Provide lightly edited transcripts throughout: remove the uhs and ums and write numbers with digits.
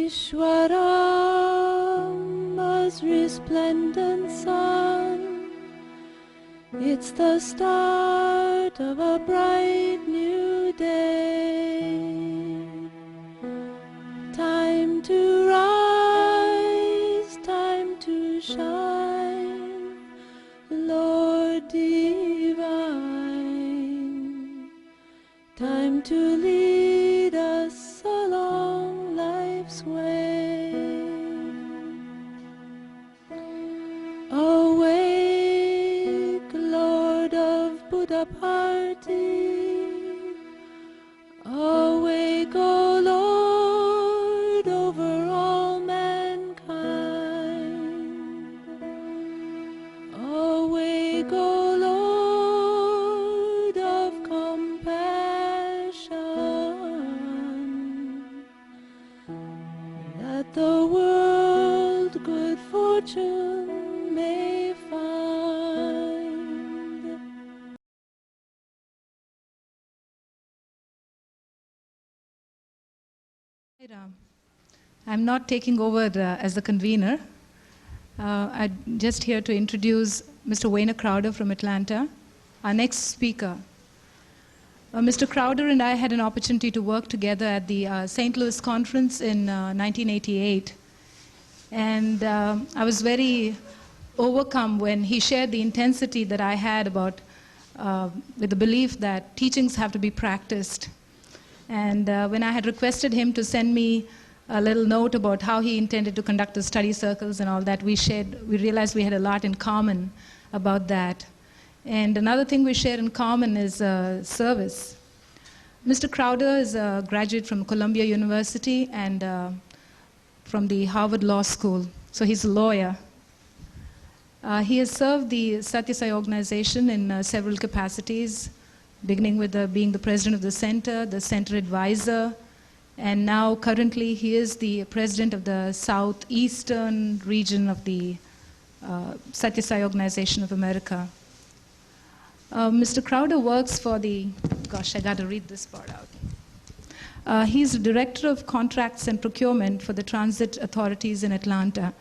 Ishwaram, as resplendent sun. It's the start of a bright new day. Time to rise, time to shine, Lord divine. Time to lead us along life's way. Awake, Lord of Buddha party. Awake, O Lord, over all mankind. Awake, O Lord of compassion, that the world good fortune may find. I'm not taking over as the convener. I'm just here to introduce Mr. Wayne Crowder from Atlanta, our next speaker. Mr. Crowder and I had an opportunity to work together at the St. Louis conference in 1988. And I was very overcome when he shared the intensity that I had about, with the belief that teachings have to be practiced. And when I had requested him to send me a little note about how he intended to conduct the study circles and all that, we realized we had a lot in common about that. And another thing we share in common is service. Mr. Crowder is a graduate from Columbia University and from the Harvard Law School, so he's a lawyer. He has served the Sathya Sai organization in several capacities, beginning with being the president of the center advisor, and now currently he is the president of the southeastern region of the Sathya Sai Organization of America. Mr. Crowder works for the, gosh, I got to read this part out. He's the director of contracts and procurement for the transit authorities in Atlanta.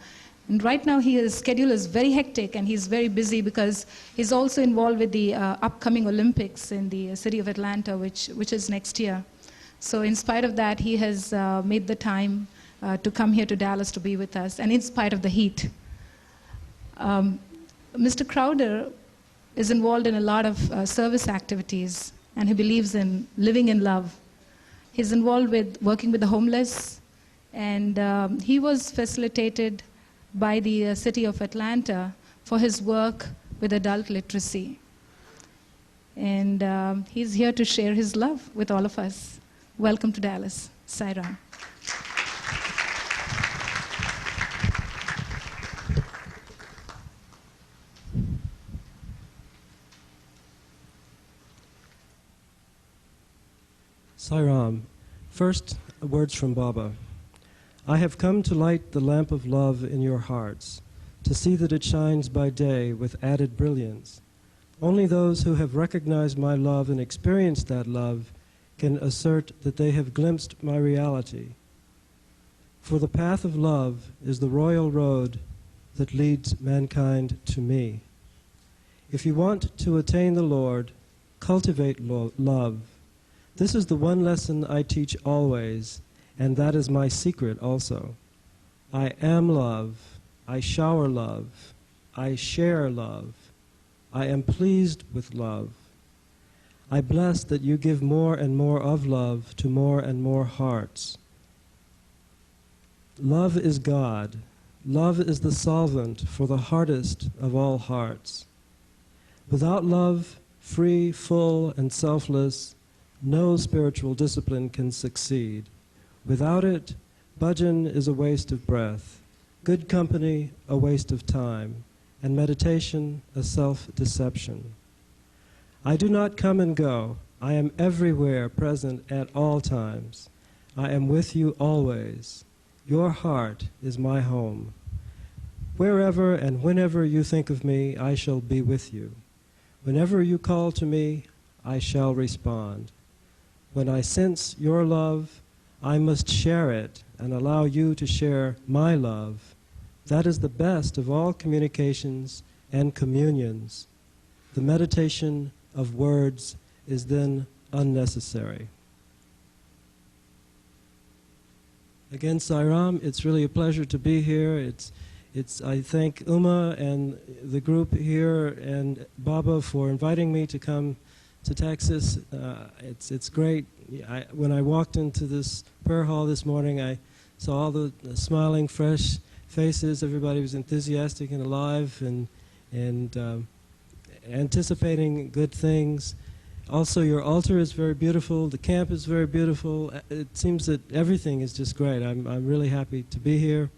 And right now his schedule is very hectic and he's very busy because he's also involved with the upcoming Olympics in the city of Atlanta, which is next year. So in spite of that, he has made the time to come here to Dallas to be with us, and in spite of the heat. Mr. Crowder is involved in a lot of service activities, and he believes in living in love. He's involved with working with the homeless, and he was facilitated by the city of Atlanta for his work with adult literacy. And he's here to share his love with all of us. Welcome to Dallas. Sai Ram. Sai Ram. First, words from Baba. I have come to light the lamp of love in your hearts, to see that it shines by day with added brilliance. Only those who have recognized my love and experienced that love can assert that they have glimpsed my reality. For the path of love is the royal road that leads mankind to me. If you want to attain the Lord, cultivate love. This is the one lesson I teach always, and that is my secret also. I am love, I shower love, I share love, I am pleased with love. I bless that you give more and more of love to more and more hearts. Love is God. Love is the solvent for the hardest of all hearts. Without love, free, full, and selfless, no spiritual discipline can succeed. Without it, bhajan is a waste of breath, good company a waste of time, and meditation a self-deception. I do not come and go. I am everywhere present at all times. I am with you always. Your heart is my home. Wherever and whenever you think of me, I shall be with you. Whenever you call to me, I shall respond. When I sense your love, I must share it and allow you to share my love. That is the best of all communications and communions. The meditation of words is then unnecessary. Again, Sairam, it's really a pleasure to be here. I thank Uma and the group here and Baba for inviting me to come to Texas. It's great. When I walked into this prayer hall this morning, I saw all the smiling, fresh faces. Everybody was enthusiastic and alive and anticipating good things. Also, your altar is very beautiful. The camp is very beautiful. It seems that everything is just great. I'm really happy to be here.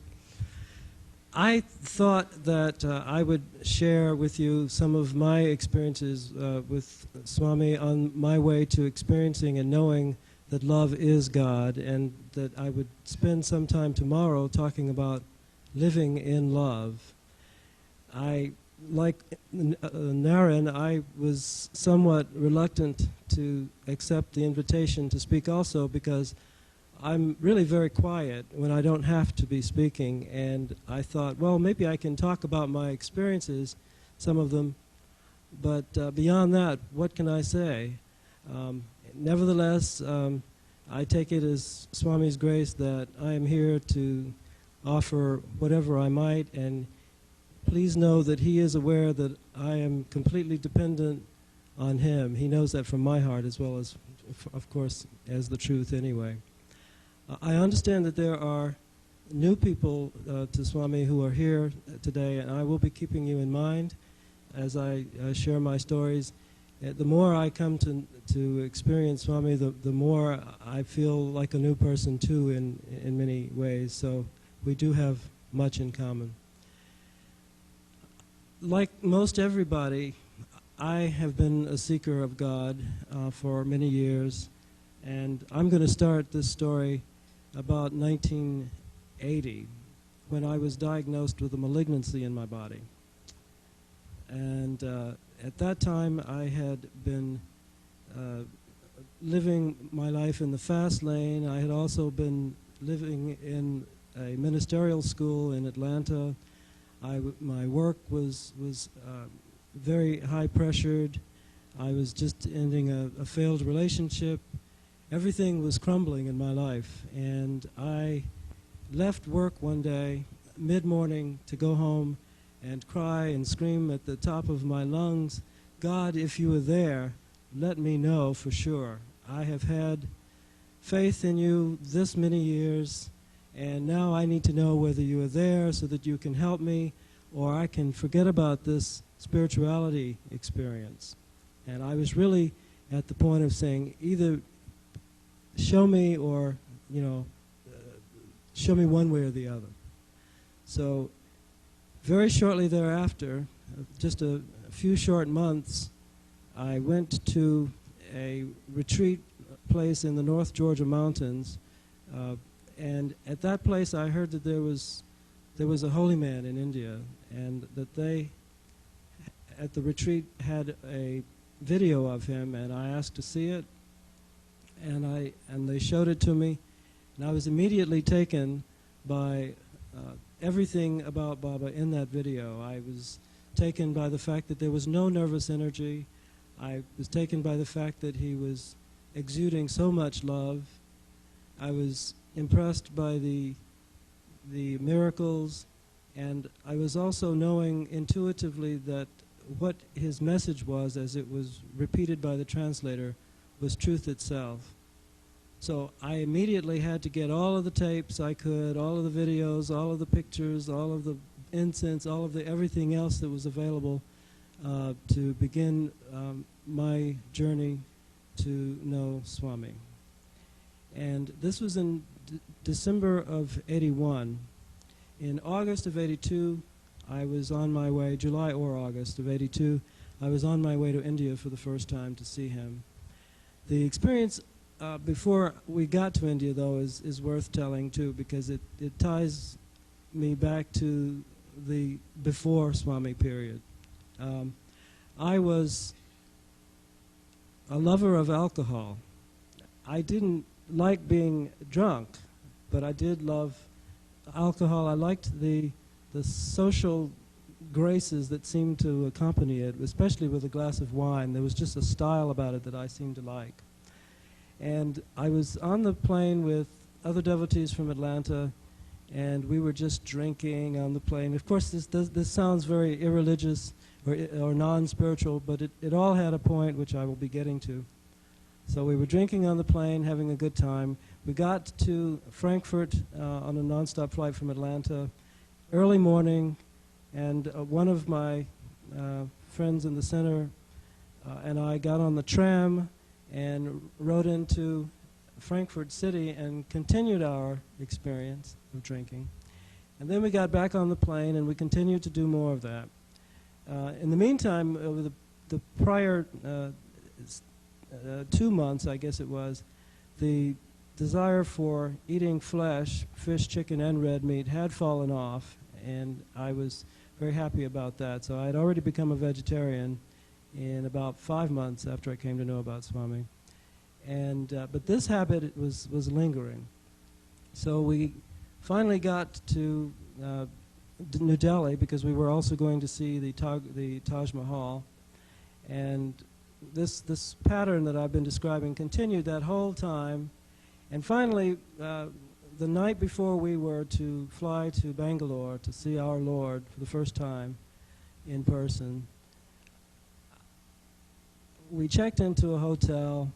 I thought that I would share with you some of my experiences with Swami on my way to experiencing and knowing that love is God, and that I would spend some time tomorrow talking about living in love. Like Naren, I was somewhat reluctant to accept the invitation to speak also because I'm really very quiet when I don't have to be speaking, and I thought, well, maybe I can talk about my experiences, some of them, but beyond that, what can I say? Nevertheless, I take it as Swami's grace that I am here to offer whatever I might, and please know that he is aware that I am completely dependent on him. He knows that from my heart as well as, of course, as the truth anyway. I understand that there are new people to Swami who are here today, and I will be keeping you in mind as I share my stories. The more I come to experience Swami, the more I feel like a new person too in many ways. So we do have much in common. Like most everybody, I have been a seeker of God for many years, and I'm going to start this story about 1980, when I was diagnosed with a malignancy in my body. And at that time, I had been living my life in the fast lane. I had also been living in a ministerial school in Atlanta. My work was very high-pressured. I was just ending a failed relationship. Everything was crumbling in my life, and I left work one day, mid-morning, to go home and cry and scream at the top of my lungs, God, if you are there, let me know for sure. I have had faith in you this many years, and now I need to know whether you are there so that you can help me, or I can forget about this spirituality experience. And I was really at the point of saying, either show me or, show me one way or the other. So very shortly thereafter, just a few short months, I went to a retreat place in the North Georgia mountains, and at that place I heard that there was a holy man in India, and that they, at the retreat, had a video of him, and I asked to see it. And they showed it to me, and I was immediately taken by everything about Baba in that video. I was taken by the fact that there was no nervous energy. I was taken by the fact that he was exuding so much love. I was impressed by the miracles, and I was also knowing intuitively that what his message was, as it was repeated by the translator, was truth itself. So I immediately had to get all of the tapes I could, all of the videos, all of the pictures, all of the incense, all of the everything else that was available to begin my journey to know Swami. And this was in December of '81. In August of '82, I was on my way, July or August of '82, I was on my way to India for the first time to see him. The experience before we got to India, though, is worth telling, too, because it ties me back to the before Swami period. I was a lover of alcohol. I didn't like being drunk, but I did love alcohol. I liked the social graces that seemed to accompany it, especially with a glass of wine. There was just a style about it that I seemed to like. And I was on the plane with other devotees from Atlanta, and we were just drinking on the plane. Of course, this sounds very irreligious or non-spiritual, but it all had a point which I will be getting to. So we were drinking on the plane, having a good time. We got to Frankfurt on a nonstop flight from Atlanta early morning, and one of my friends in the center and I got on the tram and rode into Frankfurt City and continued our experience of drinking. And then we got back on the plane and we continued to do more of that. In the meantime, over the prior 2 months, I guess it was, the desire for eating flesh, fish, chicken, and red meat had fallen off, and I was very happy about that. So I had already become a vegetarian in about 5 months after I came to know about Swami. And but this habit was lingering. So we finally got to New Delhi because we were also going to see the Taj Mahal, and this pattern that I've been describing continued that whole time. And finally, the night before we were to fly to Bangalore to see our Lord for the first time in person, we checked into a hotel.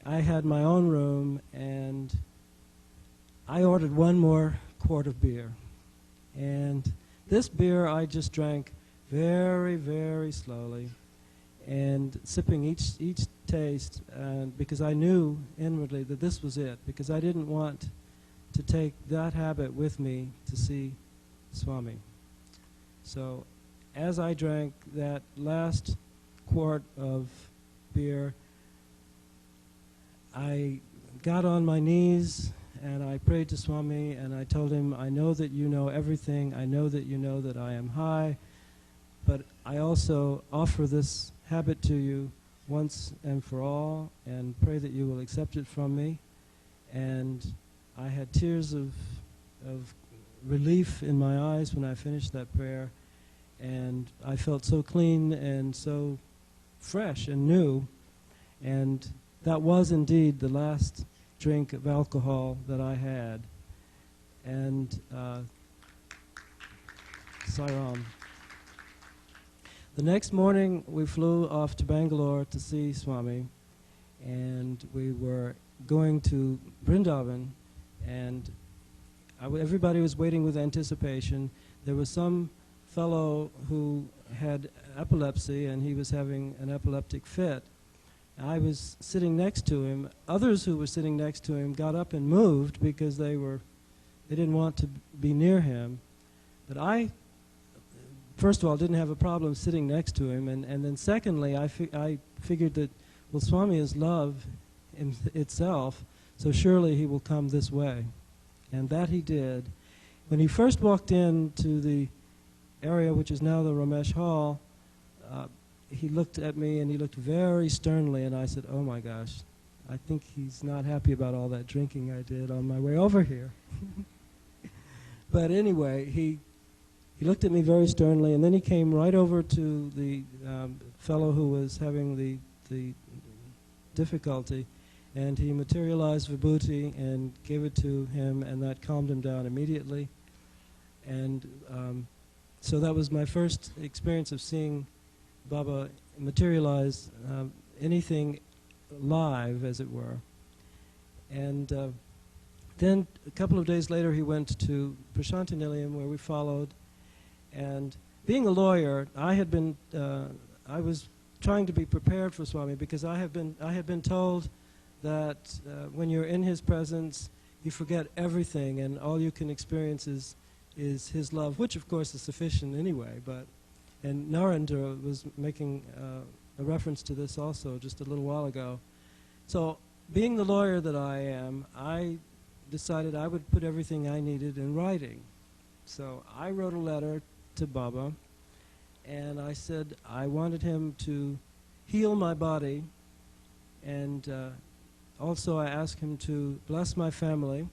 I had my own room, and I ordered one more quart of beer. And this beer I just drank very, very slowly, and sipping each taste, because I knew inwardly that this was it, because I didn't want to take that habit with me to see Swami. So as I drank that last quart of beer, I got on my knees and I prayed to Swami, and I told him, I know that you know everything. I know that you know that I am high, but I also offer this habit to you once and for all, and pray that you will accept it from me. And I had tears of relief in my eyes when I finished that prayer, and I felt so clean and so fresh and new. And that was indeed the last drink of alcohol that I had. And Sairam. The next morning, we flew off to Bangalore to see Swami, and we were going to Vrindavan, and everybody was waiting with anticipation. There was some fellow who had epilepsy, and he was having an epileptic fit. I was sitting next to him. Others who were sitting next to him got up and moved because they didn't want to be near him. But I, first of all, didn't have a problem sitting next to him, and then secondly, I figured that, well, Swami is love in itself, so surely he will come this way. And that he did. When he first walked into the area which is now the Ramesh Hall, he looked at me and he looked very sternly, and I said, oh my gosh, I think he's not happy about all that drinking I did on my way over here. But anyway, he looked at me very sternly, and then he came right over to the fellow who was having the difficulty, and he materialized vibhuti and gave it to him, and that calmed him down immediately. And so that was my first experience of seeing Baba materialize anything live, as it were. And then a couple of days later, he went to Prasanthi Nilayam, where we followed. And being a lawyer, I was trying to be prepared for Swami, because I had been told that when you're in his presence, you forget everything, and all you can experience is his love, which of course is sufficient anyway. And Narendra was making a reference to this also just a little while ago. So being the lawyer that I am, I decided I would put everything I needed in writing. So I wrote a letter to Baba, and I said I wanted him to heal my body and also, I asked him to bless my family.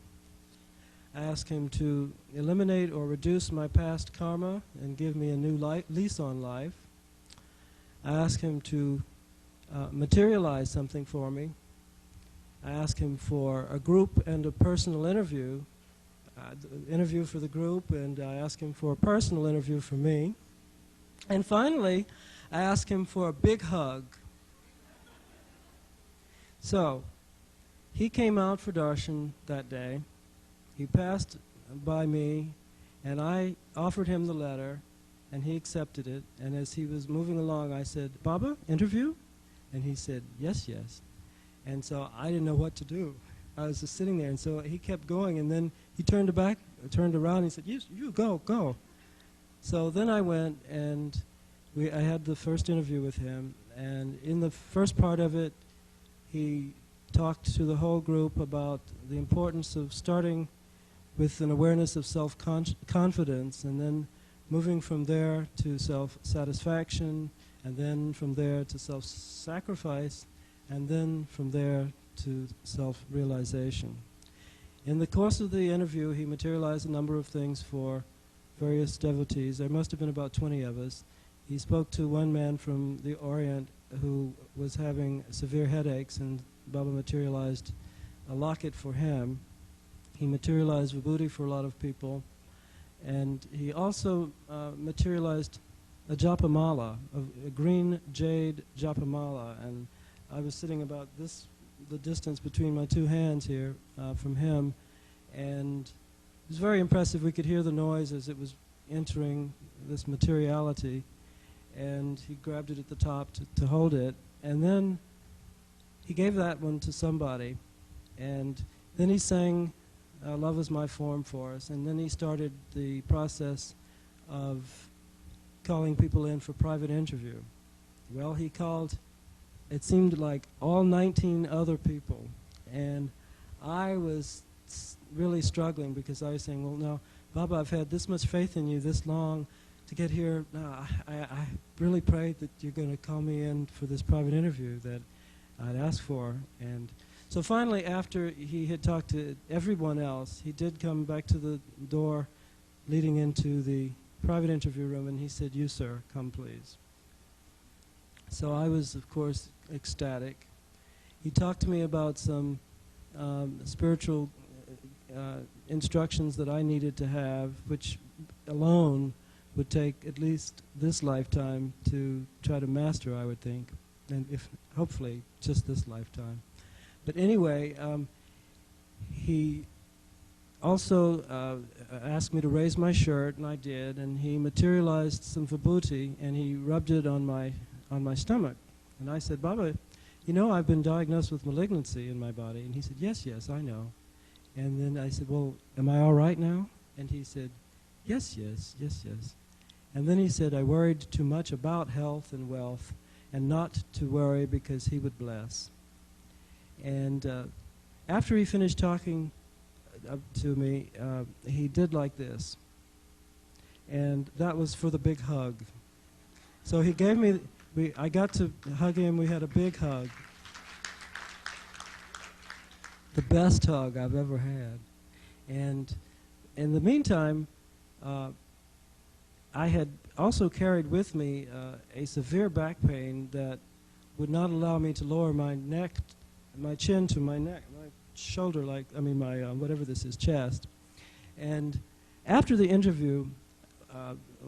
I asked him to eliminate or reduce my past karma and give me a new lease on life. I asked him to materialize something for me. I asked him for a group and a personal interview, interview for the group, and I asked him for a personal interview for me. And finally, I asked him for a big hug. So, he came out for darshan that day. He passed by me, and I offered him the letter, and he accepted it. And as he was moving along, I said, "Baba, interview?" And he said, "Yes, yes." And so I didn't know what to do. I was just sitting there, and so he kept going, and then he turned around, and he said, you go, go. So then I went, and I had the first interview with him, and in the first part of it, he talked to the whole group about the importance of starting with an awareness of self-confidence, and then moving from there to self-satisfaction, and then from there to self-sacrifice, and then from there to self-realization. In the course of the interview, he materialized a number of things for various devotees. There must have been about 20 of us. He spoke to one man from the Orient who was having severe headaches, and Baba materialized a locket for him. He materialized vibhuti for a lot of people, and he also materialized a japamala, a green jade japamala, and I was sitting about the distance between my two hands here from him, and it was very impressive. We could hear the noise as it was entering this materiality, and he grabbed it at the top to hold it, and then he gave that one to somebody, and then he sang Love Is My Form for us, and then he started the process of calling people in for private interview. Well, he called, it seemed like all 19 other people, and I was really struggling because I was saying, well, now, Baba, I've had this much faith in you this long to get here. I really prayed that you're going to call me in for this private interview that I'd asked for. And so finally, after he had talked to everyone else, he did come back to the door leading into the private interview room, and he said, "You, sir, come please." So I was, of course, ecstatic. He talked to me about some spiritual instructions that I needed to have, which alone would take at least this lifetime to try to master, I would think, and if hopefully just this lifetime. But anyway, he also asked me to raise my shirt, and I did, and he materialized some vibhuti, and he rubbed it on my stomach. And I said, "Baba, you know I've been diagnosed with malignancy in my body." And he said, "Yes, yes, I know." And then I said, "Well, am I all right now?" And he said, "Yes, yes, yes, yes." And then he said, "I worried too much about health and wealth, and not to worry because he would bless." And after he finished talking to me, he did like this. And that was for the big hug. So he gave me, I got to hug him, we had a big hug. The best hug I've ever had. And in the meantime, I had also carried with me a severe back pain that would not allow me to lower my neck, my chin to my neck, my shoulder, my whatever this is, chest. And after the interview,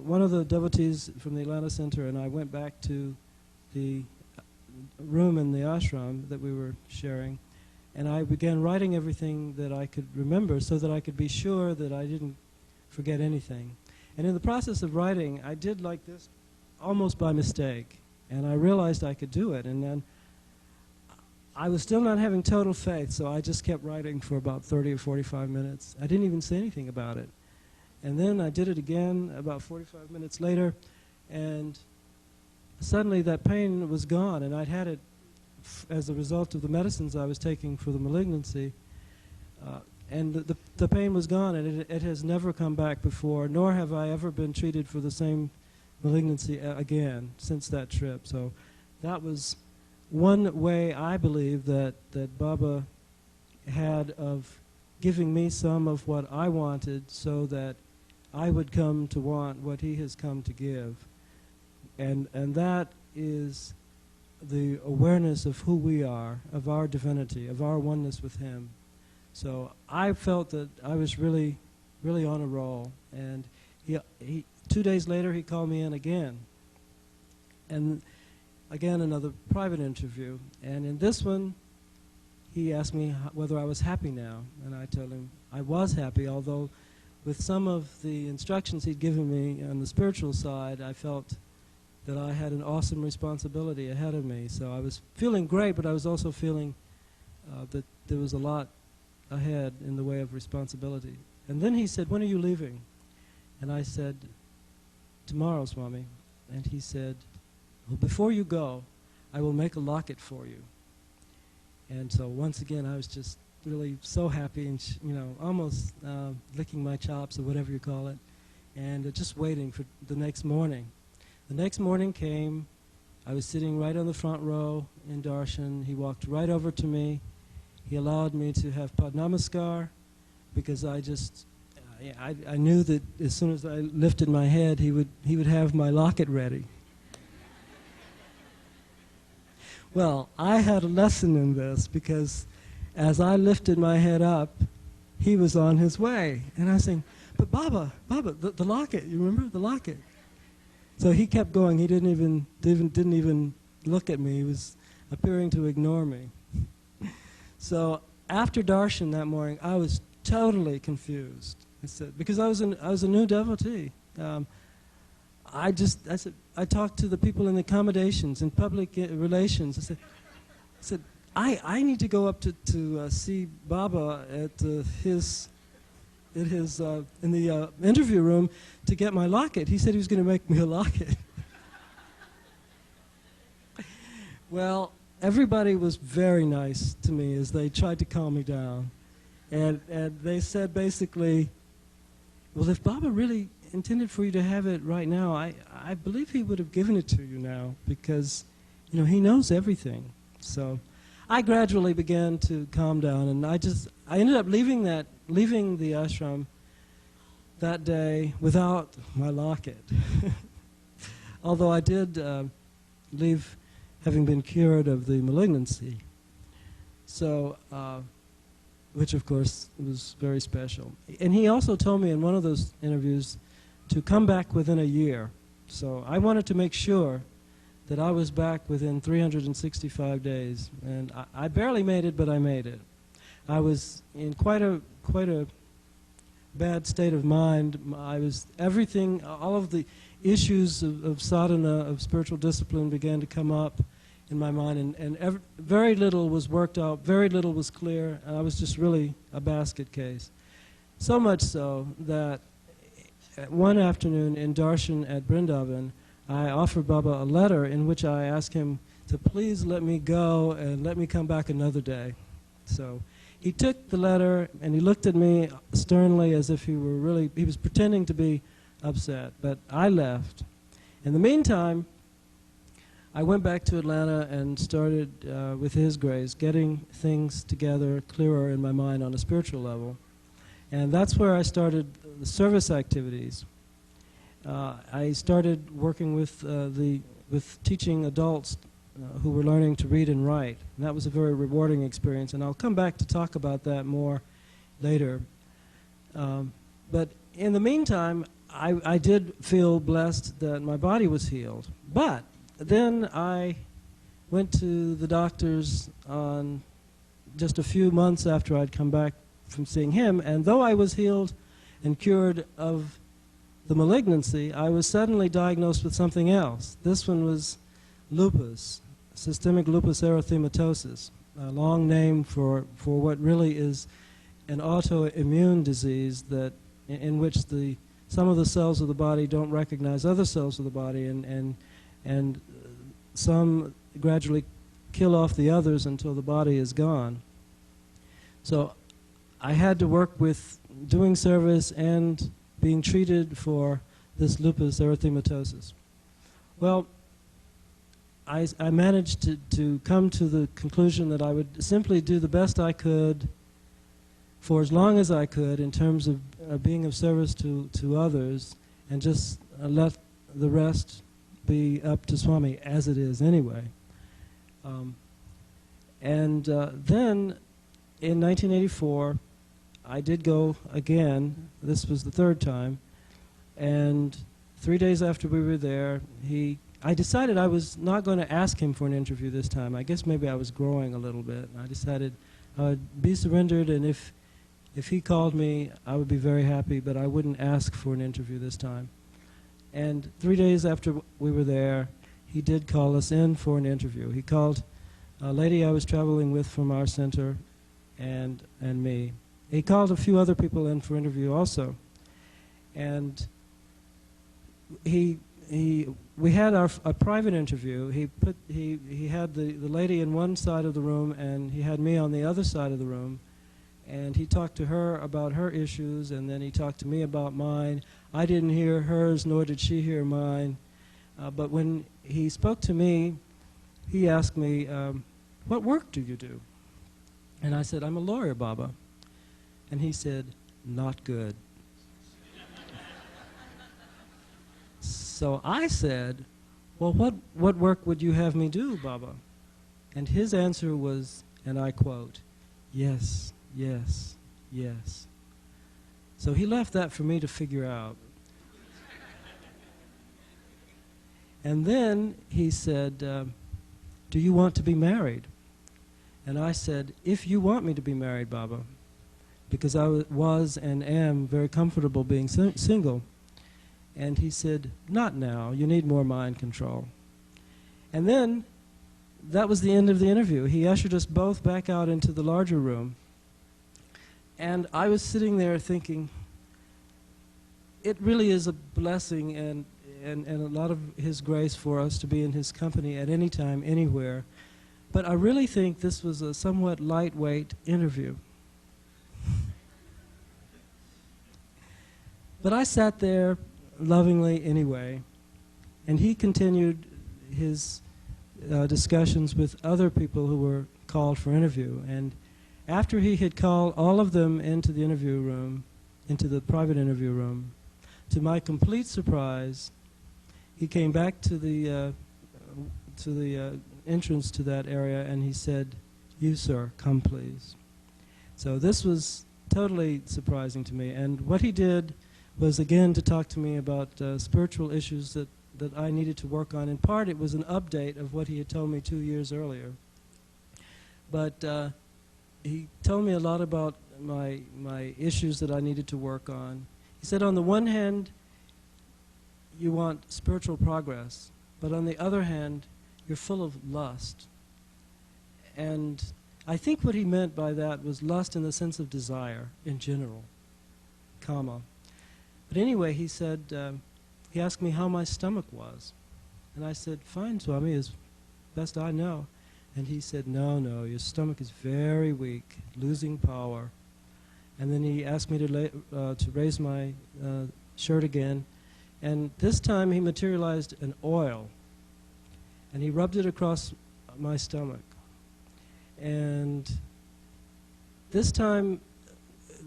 one of the devotees from the Atlanta Center and I went back to the room in the ashram that we were sharing, and I began writing everything that I could remember so that I could be sure that I didn't forget anything. And in the process of writing, I did like this almost by mistake, and I realized I could do it. And then I was still not having total faith, so I just kept writing for about 30 or 45 minutes. I didn't even say anything about it. And then I did it again about 45 minutes later, and suddenly that pain was gone, and I'd had it as a result of the medicines I was taking for the malignancy, and the pain was gone, and it has never come back before, nor have I ever been treated for the same malignancy again since that trip. So that was one way I believe that Baba had of giving me some of what I wanted so that I would come to want what he has come to give. And that is the awareness of who we are, of our divinity, of our oneness with him. So I felt that I was really, really on a roll. And he 2 days later, he called me in again. And again, another private interview. And in this one, he asked me whether I was happy now. And I told him I was happy, although with some of the instructions he'd given me on the spiritual side, I felt that I had an awesome responsibility ahead of me. So I was feeling great, but I was also feeling that there was a lot ahead in the way of responsibility. And then he said, "When are you leaving?" And I said, "Tomorrow, Swami." And he said, "Well, before you go, I will make a locket for you." And so once again, I was just really so happy and, almost licking my chops or whatever you call it, and just waiting for the next morning. The next morning came. I was sitting right on the front row in darshan. He walked right over to me. He allowed me to have Padnamaskar because I just, I knew that as soon as I lifted my head, he would have my locket ready. Well, I had a lesson in this because as I lifted my head up, he was on his way. And I was saying, "But Baba, the locket, you remember the locket?" So he kept going. He didn't even look at me. He was appearing to ignore me. So after darshan that morning, I was totally confused. I said, because I was a new devotee. I talked to the people in the accommodations and public relations. I said, I need to go up to see Baba at in the interview room to get my locket. He said he was going to make me a locket. Well, everybody was very nice to me as they tried to calm me down. And they said basically, well, if Baba really intended for you to have it right now, I believe he would have given it to you now because, he knows everything. So I gradually began to calm down, and I ended up leaving the ashram that day without my locket. Although I did leave having been cured of the malignancy. So, which of course was very special. And he also told me in one of those interviews to come back within a year. So I wanted to make sure that I was back within 365 days. And I barely made it, but I made it. I was in quite a bad state of mind. Everything, all of the issues of sadhana, of spiritual discipline began to come up in my mind, and very little was worked out, very little was clear, and I was just really a basket case. So much so that one afternoon in darshan at Vrindavan, I offered Baba a letter in which I asked him to please let me go and let me come back another day. So he took the letter and he looked at me sternly as if he was pretending to be upset, but I left. In the meantime, I went back to Atlanta and started, with his grace, getting things together clearer in my mind on a spiritual level. And that's where I started the service activities. I started working with teaching adults who were learning to read and write. And that was a very rewarding experience, and I'll come back to talk about that more later. But in the meantime, I did feel blessed that my body was healed. But then I went to the doctors on just a few months after I'd come back from seeing him, and though I was healed and cured of the malignancy, I was suddenly diagnosed with something else. This one was lupus, systemic lupus erythematosus, a long name for what really is an autoimmune disease that in which some of the cells of the body don't recognize other cells of the body, and some gradually kill off the others until the body is gone. So I had to work with doing service and being treated for this lupus erythematosus. Well, I managed to come to the conclusion that I would simply do the best I could for as long as I could in terms of being of service to others, and just let the rest be up to Swami, as it is anyway. Then in 1984, I did go again. This was the third time. And 3 days after we were there, I decided I was not going to ask him for an interview this time. I guess maybe I was growing a little bit. I decided I would be surrendered, and if he called me, I would be very happy, but I wouldn't ask for an interview this time. And 3 days after we were there, he did call us in for an interview. He called a lady I was traveling with from our center and me. He called a few other people in for interview also. And we had a private interview. He had the lady in one side of the room, and he had me on the other side of the room. And he talked to her about her issues, and then he talked to me about mine. I didn't hear hers, nor did she hear mine. But when he spoke to me, he asked me, what work do you do? And I said, I'm a lawyer, Baba. And he said, not good. So I said, well, what work would you have me do, Baba? And his answer was, and I quote, yes, yes, yes. So he left that for me to figure out. And then he said, do you want to be married? And I said, if you want me to be married, Baba, because I was and am very comfortable being single. And he said, not now, you need more mind control. And then that was the end of the interview. He ushered us both back out into the larger room. And I was sitting there thinking, it really is a blessing and a lot of his grace for us to be in his company at any time, anywhere. But I really think this was a somewhat lightweight interview. But I sat there lovingly anyway, and he continued his discussions with other people who were called for interview. And after he had called all of them into the interview room, into the private interview room, to my complete surprise, he came back to the entrance to that area, and he said, you, sir, come please. So this was totally surprising to me. And what he did was, again, to talk to me about spiritual issues that I needed to work on. In part, it was an update of what he had told me 2 years earlier. But he told me a lot about my issues that I needed to work on. He said, on the one hand, you want spiritual progress, but on the other hand, you're full of lust. And I think what he meant by that was lust in the sense of desire in general, kama. But anyway, he said, he asked me how my stomach was. And I said, fine, Swami, as best I know. And he said, no, your stomach is very weak, losing power. And then he asked me to raise my shirt again. And this time he materialized an oil. And he rubbed it across my stomach. And this time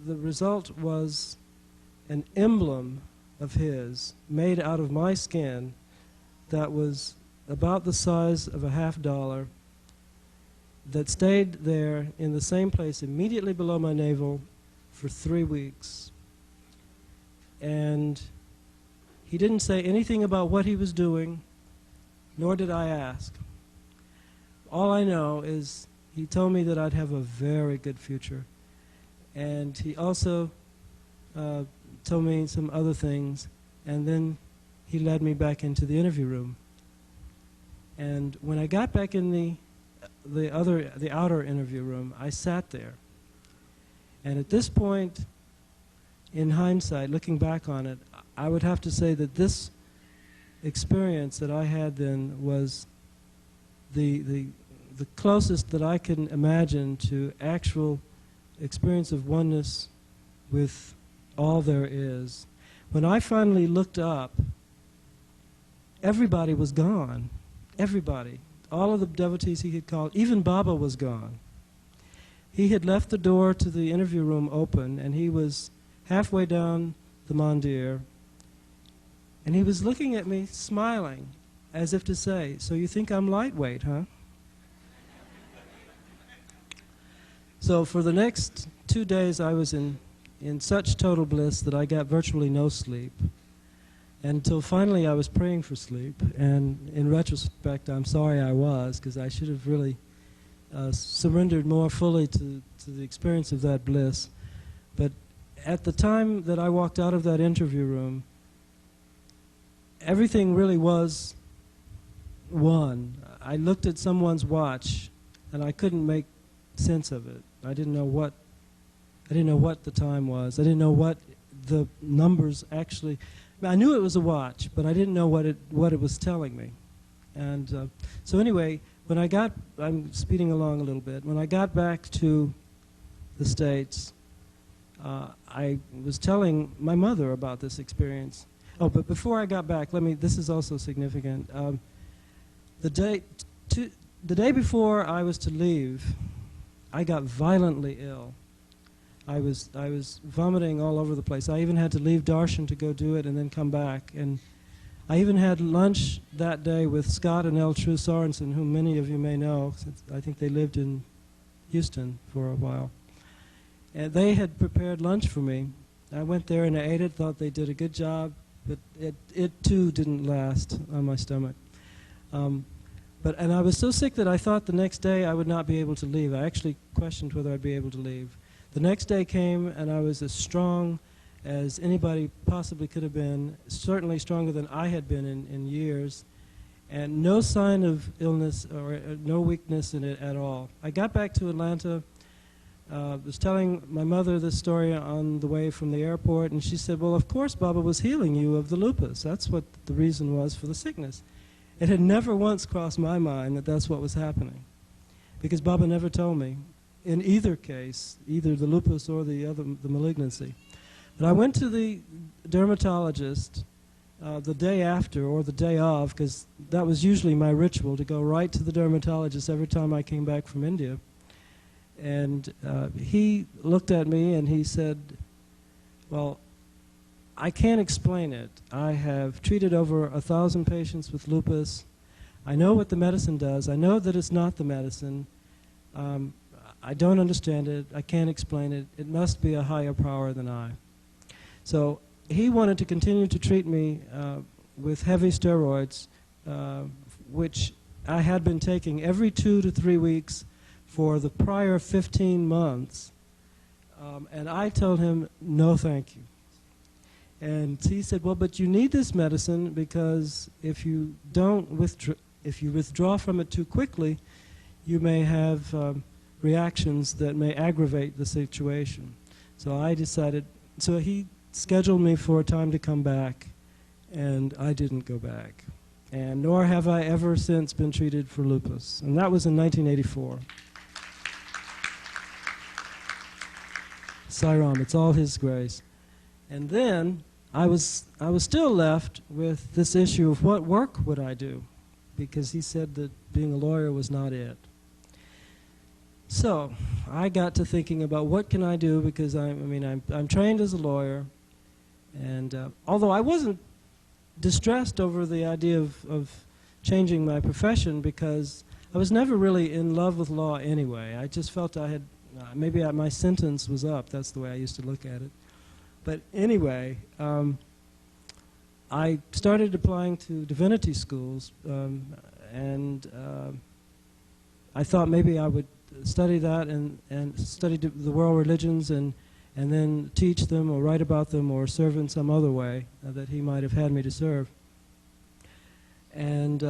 the result was an emblem of his made out of my skin that was about the size of a $50 that stayed there in the same place immediately below my navel for 3 weeks. And he didn't say anything about what he was doing, nor did I ask. All I know is he told me that I'd have a very good future. And he also told me some other things, and then he led me back into the interview room. And when I got back in the outer interview room, I sat there. And at this point, in hindsight, looking back on it, I would have to say that this experience that I had then was the closest that I can imagine to actual experience of oneness with all there is. When I finally looked up, everybody was gone. Everybody. all of the devotees he had called, even Baba was gone. He had left the door to the interview room open, and he was halfway down the mandir, and he was looking at me, smiling, as if to say, "So you think I'm lightweight, huh?" So for the next 2 days, I was in such total bliss that I got virtually no sleep. Until finally I was praying for sleep, and in retrospect, I'm sorry I was, because I should have really surrendered more fully to the experience of that bliss. But at the time that I walked out of that interview room, everything really was one. I looked at someone's watch, and I couldn't make sense of it. I didn't know what the time was. I didn't know what the numbers actually. I knew it was a watch, but I didn't know what it was telling me. And so anyway, I'm speeding along a little bit. When I got back to the States, I was telling my mother about this experience. Oh, but before I got back, this is also significant. The day before I was to leave, I got violently ill. I was vomiting all over the place. I even had to leave Darshan to go do it and then come back. And I even had lunch that day with Scott and Eltrue Sorensen, whom many of you may know, since I think they lived in Houston for a while. And they had prepared lunch for me. I went there and I ate it, thought they did a good job, but it too didn't last on my stomach. And I was so sick that I thought the next day I would not be able to leave. I actually questioned whether I'd be able to leave. The next day came, and I was as strong as anybody possibly could have been, certainly stronger than I had been in years, and no sign of illness or no weakness in it at all. I got back to Atlanta, was telling my mother this story on the way from the airport, and she said, "Well, of course Baba was healing you of the lupus. That's what the reason was for the sickness." It had never once crossed my mind that that's what was happening, because Baba never told me. In either case, either the lupus or the malignancy. But I went to the dermatologist the day after or the day of, because that was usually my ritual, to go right to the dermatologist every time I came back from India. And he looked at me and he said, "Well, I can't explain it. I have treated over 1,000 patients with lupus. I know what the medicine does. I know that it's not the medicine. I don't understand it. I can't explain it. It must be a higher power than I." So he wanted to continue to treat me with heavy steroids, which I had been taking every 2 to 3 weeks for the prior 15 months. And I told him, "No, thank you." And he said, "Well, but you need this medicine, because if you withdraw from it too quickly, you may have reactions that may aggravate the situation." So I decided, so he scheduled me for a time to come back, and I didn't go back. And nor have I ever since been treated for lupus. And that was in 1984. Sairam, it's all his grace. And then I was still left with this issue of what work would I do, because he said that being a lawyer was not it. So I got to thinking about what can I do, because I'm trained as a lawyer, and although I wasn't distressed over the idea of changing my profession, because I was never really in love with law anyway. I just felt I had my sentence was up. That's the way I used to look at it. But anyway, I started applying to divinity schools, and I thought maybe I would study that and study the world religions and then teach them or write about them or serve in some other way that he might have had me to serve. And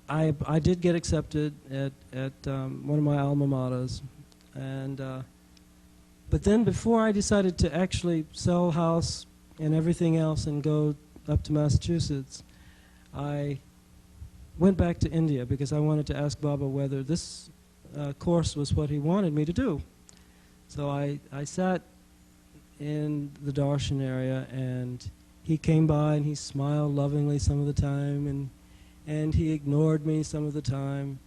I did get accepted at one of my alma maters, and but then before I decided to actually sell a house and everything else and go up to Massachusetts, I went back to India because I wanted to ask Baba whether this course was what he wanted me to do. So I sat in the Darshan area, and he came by and he smiled lovingly some of the time, and and he ignored me some of the time.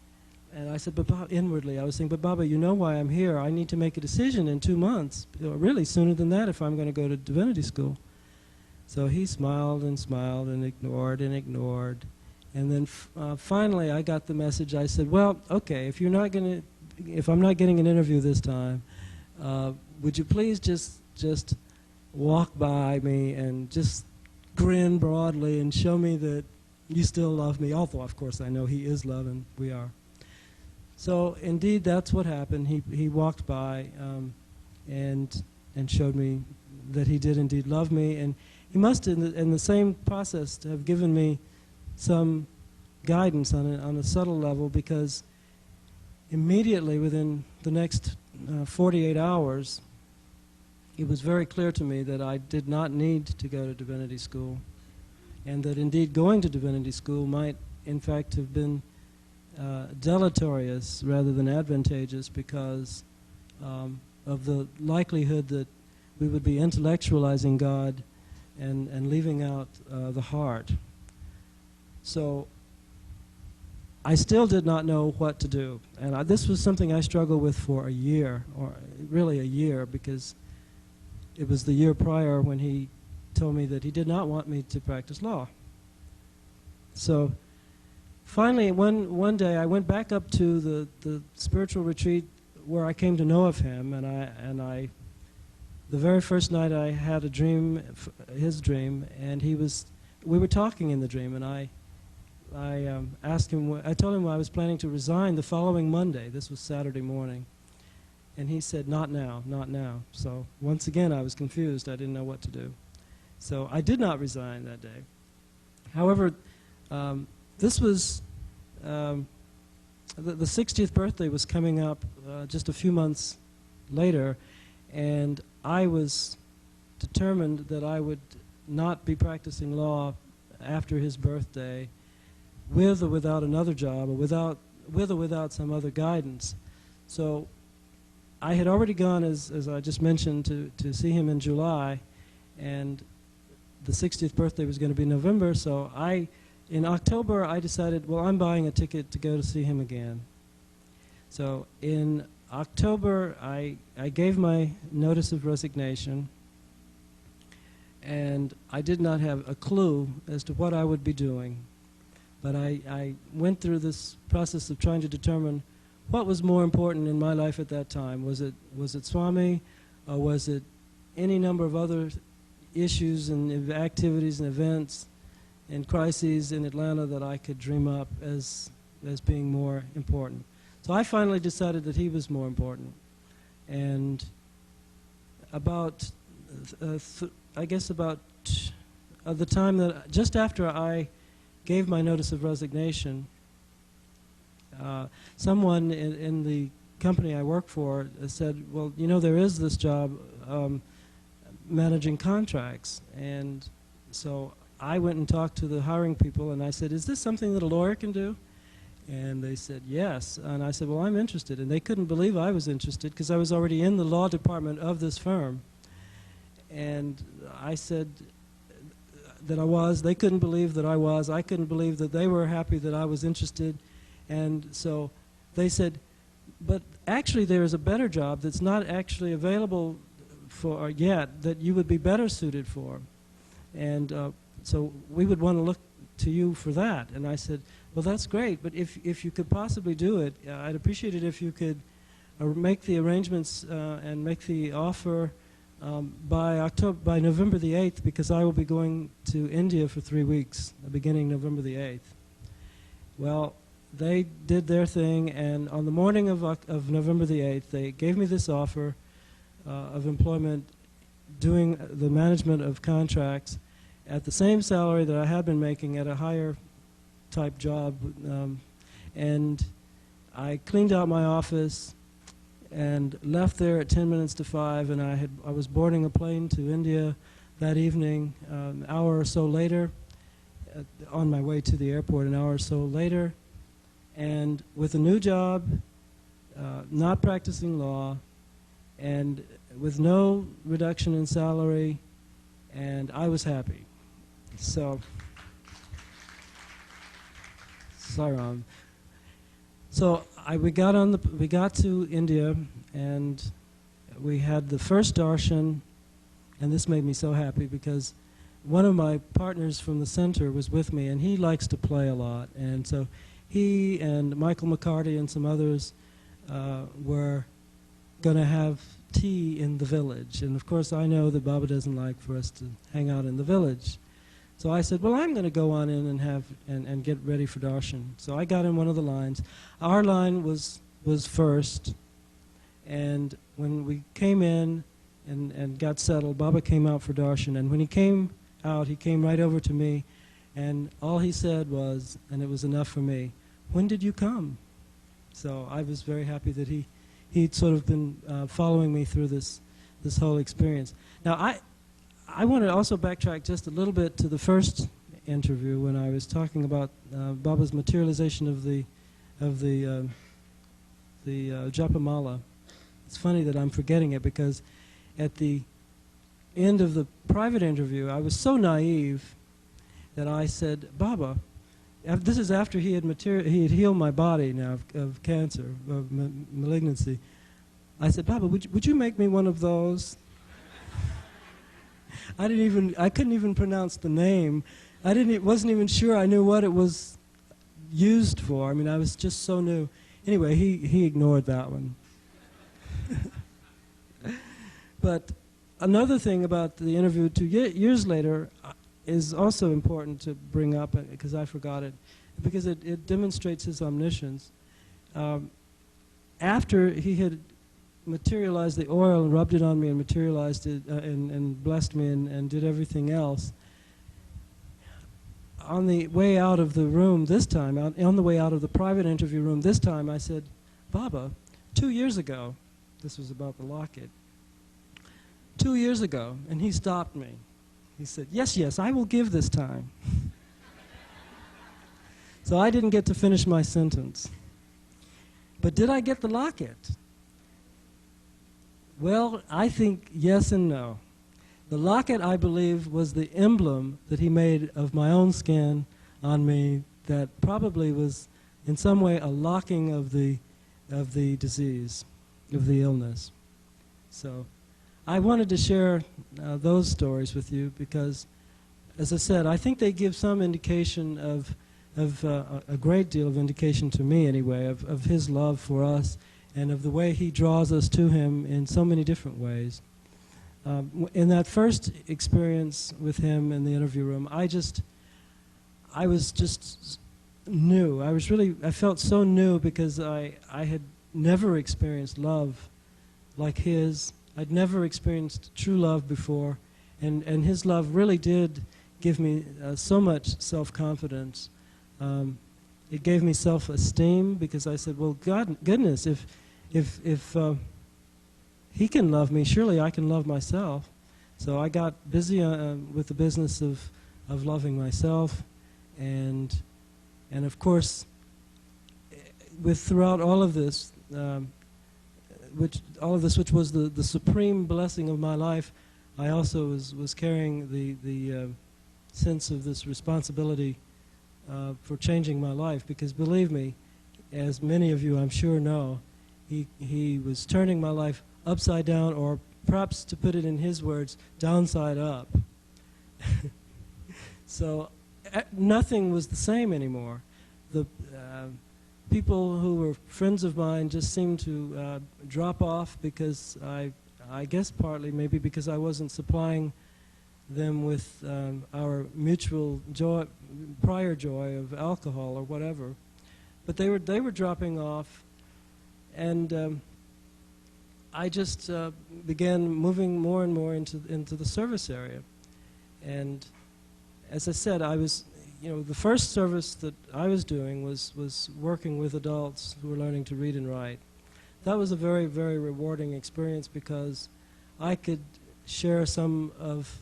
And I said, but inwardly, I was saying, but Baba, you know why I'm here. I need to make a decision in 2 months, really sooner than that if I'm going to go to divinity school. So he smiled and ignored and ignored. And then finally I got the message. I said, well, okay, if I'm not getting an interview this time, would you please just walk by me and just grin broadly and show me that you still love me, although of course I know he is love and we are. So indeed that's what happened. He walked by and showed me that he did indeed love me, and he must in the same process have given me some guidance on a subtle level, because immediately within the next 48 hours it was very clear to me that I did not need to go to divinity school, and that indeed going to divinity school might in fact have been deleterious rather than advantageous, because of the likelihood that we would be intellectualizing God and leaving out the heart. So I still did not know what to do, and this was something I struggled with for a year, or really a year, because it was the year prior when he told me that he did not want me to practice law. So finally, one day I went back up to the spiritual retreat where I came to know of him, and I the very first night I had a dream, his dream, and we were talking in the dream, and I asked him, I told him I was planning to resign the following Monday. This was Saturday morning. And he said, not now, not now. So once again I was confused. I didn't know what to do. So I did not resign that day. However, this was, the 60th birthday was coming up just a few months later, and I was determined that I would not be practicing law after his birthday, with or without another job, or with or without some other guidance. So I had already gone, as I just mentioned, to see him in July, and the 60th birthday was going to be November, so in October I decided, well, I'm buying a ticket to go to see him again. So in October I gave my notice of resignation, and I did not have a clue as to what I would be doing. But I went through this process of trying to determine what was more important in my life at that time. Was it Swami, or was it any number of other issues and activities and events and crises in Atlanta that I could dream up as being more important? So I finally decided that he was more important. And about, I guess about the time that, just after I gave my notice of resignation, someone in the company I work for said, well, you know, there is this job managing contracts. And so I went and talked to the hiring people, and I said, is this something that a lawyer can do? And they said, yes. And I said, well, I'm interested. And they couldn't believe I was interested, because I was already in the law department of this firm. And I said that I was. They couldn't believe that I was. I couldn't believe that they were happy that I was interested. And so they said, but actually there is a better job that's not actually available for yet that you would be better suited for. And so we would want to look to you for that. And I said, well, that's great, but if you could possibly do it, I'd appreciate it if you could make the arrangements and make the offer by November the 8th, because I will be going to India for 3 weeks, beginning November the 8th. Well, they did their thing, and on the morning of November the 8th, they gave me this offer of employment doing the management of contracts at the same salary that I had been making at a higher type job. And I cleaned out my office and left there at 10 minutes to 5, and I was boarding a plane to India that evening, an hour or so later, on my way to the airport an hour or so later, and with a new job, not practicing law, and with no reduction in salary, and I was happy. So Sairam. So we got to India, and we had the first darshan, and this made me so happy because one of my partners from the center was with me, and he likes to play a lot, and so he and Michael McCarty and some others were going to have tea in the village. And of course I know that Baba doesn't like for us to hang out in the village. So I said, well, I'm going to go on in and get ready for darshan. So I got in one of the lines. Our line was first, and when we came in and got settled, Baba came out for darshan, and when he came out, he came right over to me, and all he said was, and it was enough for me, when did you come? So I was very happy that he'd sort of been following me through this whole experience. Now I want to also backtrack just a little bit to the first interview when I was talking about Baba's materialization of the Japamala. It's funny that I'm forgetting it because at the end of the private interview, I was so naive that I said, Baba, this is after he had healed my body now of cancer, of malignancy. I said, Baba, would you make me one of those? I couldn't even pronounce the name. Wasn't even sure I knew what it was used for. I mean, I was just so new. Anyway, he ignored that one. But another thing about the interview 2 years later is also important to bring up, because I forgot it, because it demonstrates his omniscience. After he had materialized the oil and rubbed it on me and materialized it and blessed me and did everything else, on the way out of the room this time, on the way out of the private interview room this time, I said, Baba, 2 years ago, this was about the locket, 2 years ago, and he stopped me. He said, yes, I will give this time. So I didn't get to finish my sentence. But did I get the locket? Well, I think yes and no. The locket, I believe, was the emblem that he made of my own skin on me that probably was in some way a locking of the disease, of the illness. So I wanted to share those stories with you because, as I said, I think they give some indication of a great deal of indication to me anyway, of his love for us and of the way he draws us to him in so many different ways. In that first experience with him in the interview room, I was just new. I felt so new because I had never experienced love like his. I'd never experienced true love before, and his love really did give me so much self-confidence. It gave me self-esteem because I said, well, goodness, if he can love me, surely I can love myself. So I got busy with the business of loving myself, and of course, throughout all of this, which was the supreme blessing of my life, I also was carrying the sense of this responsibility for changing my life, because believe me, as many of you I'm sure know, he was turning my life upside down, or perhaps to put it in his words, downside up. So nothing was the same anymore. The people who were friends of mine just seemed to drop off because I guess partly maybe because I wasn't supplying them with our mutual joy, prior joy of alcohol or whatever. But they were dropping off, and I just began moving more and more into the service area. And as I said, the first service that I was doing was working with adults who were learning to read and write. That was a very, very rewarding experience because I could share some of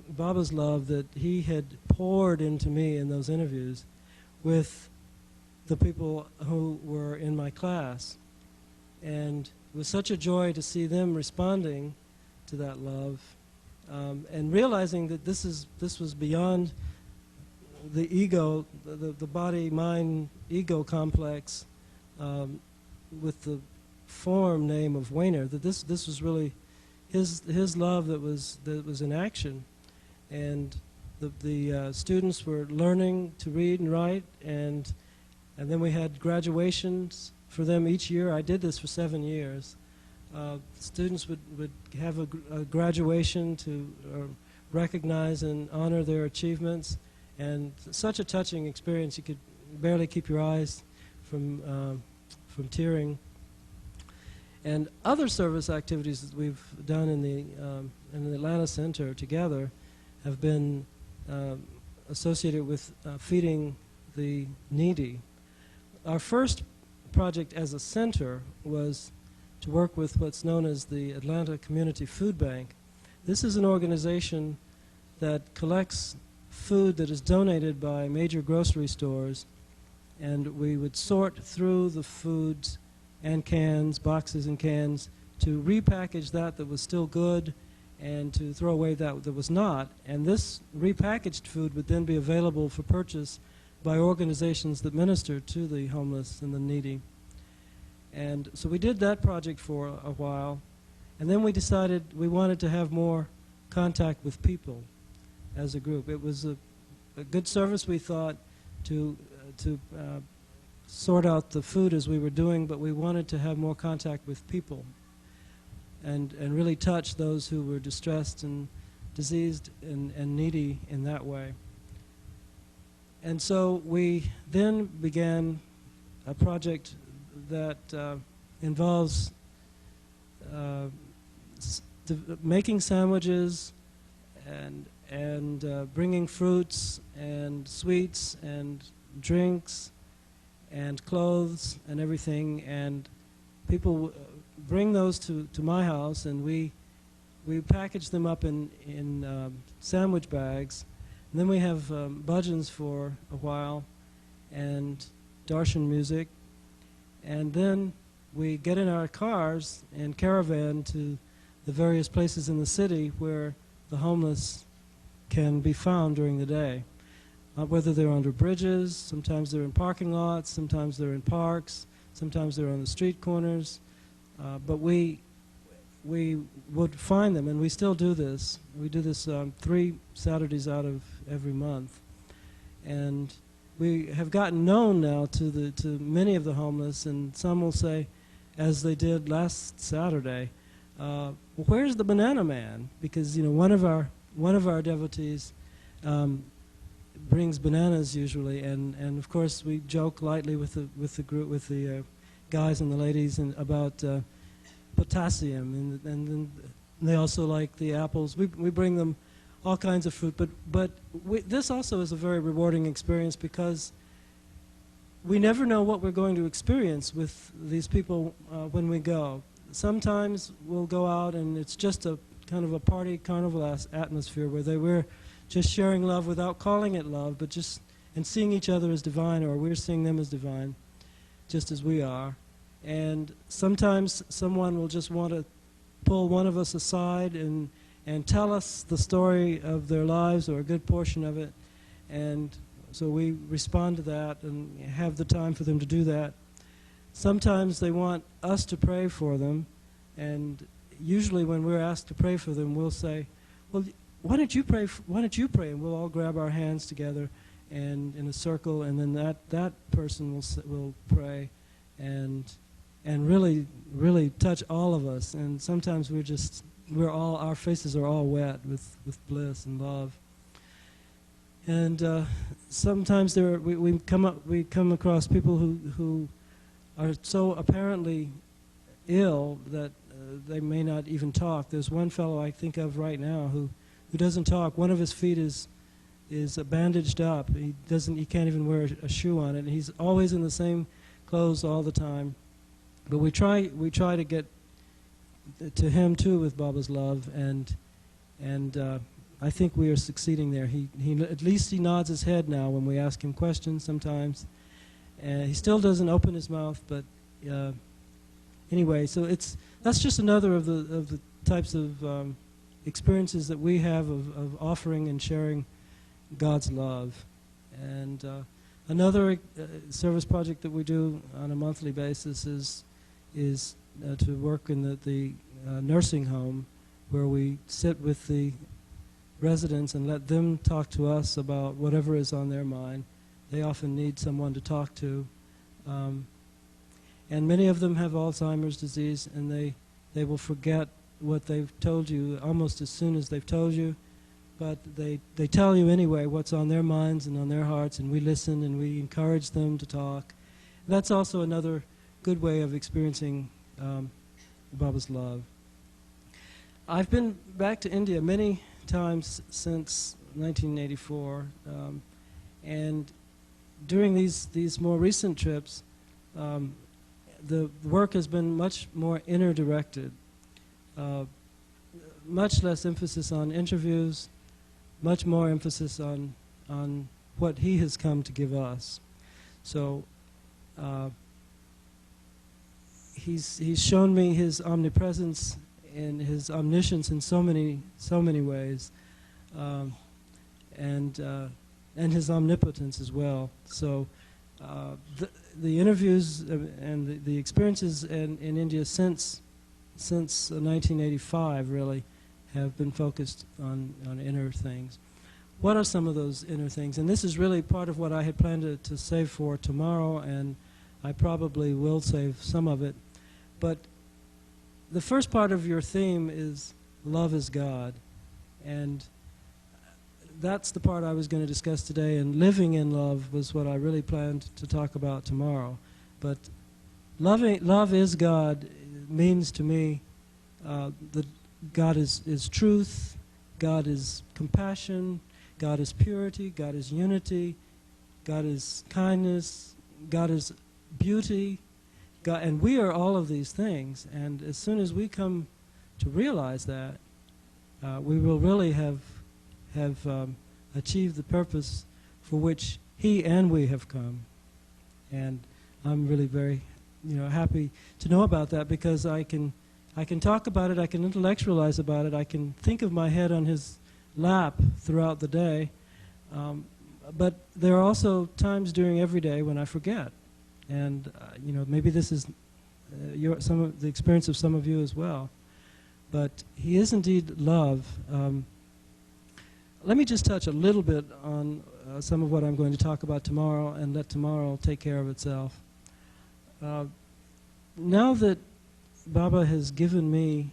Baba's love that he had poured into me in those interviews with the people who were in my class. And it was such a joy to see them responding to that love, and realizing that this was beyond the ego, the body-mind ego complex with the form name of Wayner, that this was really his love that was in action. And the students were learning to read and write, and then we had graduations for them each year. I did this for 7 years. Students would have a graduation to recognize and honor their achievements, and such a touching experience. You could barely keep your eyes from tearing. And other service activities that we've done in the Atlanta Center together have been associated with feeding the needy. Our first project as a center was to work with what's known as the Atlanta Community Food Bank. This is an organization that collects food that is donated by major grocery stores, and we would sort through the foods and cans, boxes and cans, to repackage that was still good and to throw away that was not. And this repackaged food would then be available for purchase by organizations that minister to the homeless and the needy. And so we did that project for a while, and then we decided we wanted to have more contact with people as a group. It was a good service, we thought, to sort out the food as we were doing, but we wanted to have more contact with people and really touch those who were distressed and diseased and needy in that way. And so we then began a project that involves making sandwiches and bringing fruits and sweets and drinks and clothes and everything, and people bring those to my house, and we package them up in sandwich bags, and then we have bhajans for a while and darshan music, and then we get in our cars and caravan to the various places in the city where the homeless can be found during the day. Whether they're under bridges, sometimes they're in parking lots, sometimes they're in parks, sometimes they're on the street corners. But we would find them, and we still do this. We do this 3 Saturdays out of every month. And we have gotten known now to many of the homeless, and some will say, as they did last Saturday, well, where's the banana man? Because one of our devotees brings bananas usually, and of course we joke lightly with the group, with the guys and the ladies, and about potassium, and then they also like the apples. We bring them all kinds of fruit, but this also is a very rewarding experience, because we never know what we're going to experience with these people when we go. Sometimes we'll go out and it's just a kind of a party carnival atmosphere where we're just sharing love without calling it love, but just and seeing each other as divine, or we're seeing them as divine, just as we are. And sometimes someone will just want to pull one of us aside and tell us the story of their lives, or a good portion of it, and so we respond to that and have the time for them to do that. Sometimes they want us to pray for them, and usually when we're asked to pray for them, we'll say, well, why don't you pray? Why don't you pray? And we'll all grab our hands together and in a circle, and then that person will pray and really touch all of us. And sometimes our faces are all wet with bliss and love. And sometimes we come across people who are so apparently ill that they may not even talk. There's one fellow I think of right now who doesn't talk. One of his feet is bandaged up. He can't even wear a shoe on it. And he's always in the same clothes all the time. But we try to get to him too with Baba's love, and I think we are succeeding there. He at least he nods his head now when we ask him questions sometimes. He still doesn't open his mouth, but anyway, so that's just another of the types of experiences that we have of offering and sharing God's love. And another service project that we do on a monthly basis is to work in the nursing home, where we sit with the residents and let them talk to us about whatever is on their mind. They often need someone to talk to. And many of them have Alzheimer's disease, and they will forget what they've told you almost as soon as they've told you. But they tell you anyway what's on their minds and on their hearts, and we listen and we encourage them to talk. That's also another good way of experiencing Baba's love. I've been back to India many times since 1984, and during these more recent trips, the work has been much more inner-directed, much less emphasis on interviews, much more emphasis on what he has come to give us. So he's shown me his omnipresence and his omniscience in so many ways, and his omnipotence as well. So the interviews and the experiences in India since 1985 really have been focused on inner things. What are some of those inner things? And this is really part of what I had planned to save for tomorrow, and I probably will save some of it. But the first part of your theme is love is God, and that's the part I was going to discuss today, and living in love was what I really planned to talk about tomorrow. But love is God means to me that God is truth, God is compassion, God is purity, God is unity, God is kindness, God is beauty, God, and we are all of these things. And as soon as we come to realize that, we will really have achieved the purpose for which he and we have come. And I'm really very happy to know about that, because I can talk about it, I can intellectualize about it, I can think of my head on his lap throughout the day, but there are also times during every day when I forget. And maybe this is some of the experience of some of you as well. But he is indeed love. Let me just touch a little bit on some of what I'm going to talk about tomorrow, and let tomorrow take care of itself. Now that Baba has given me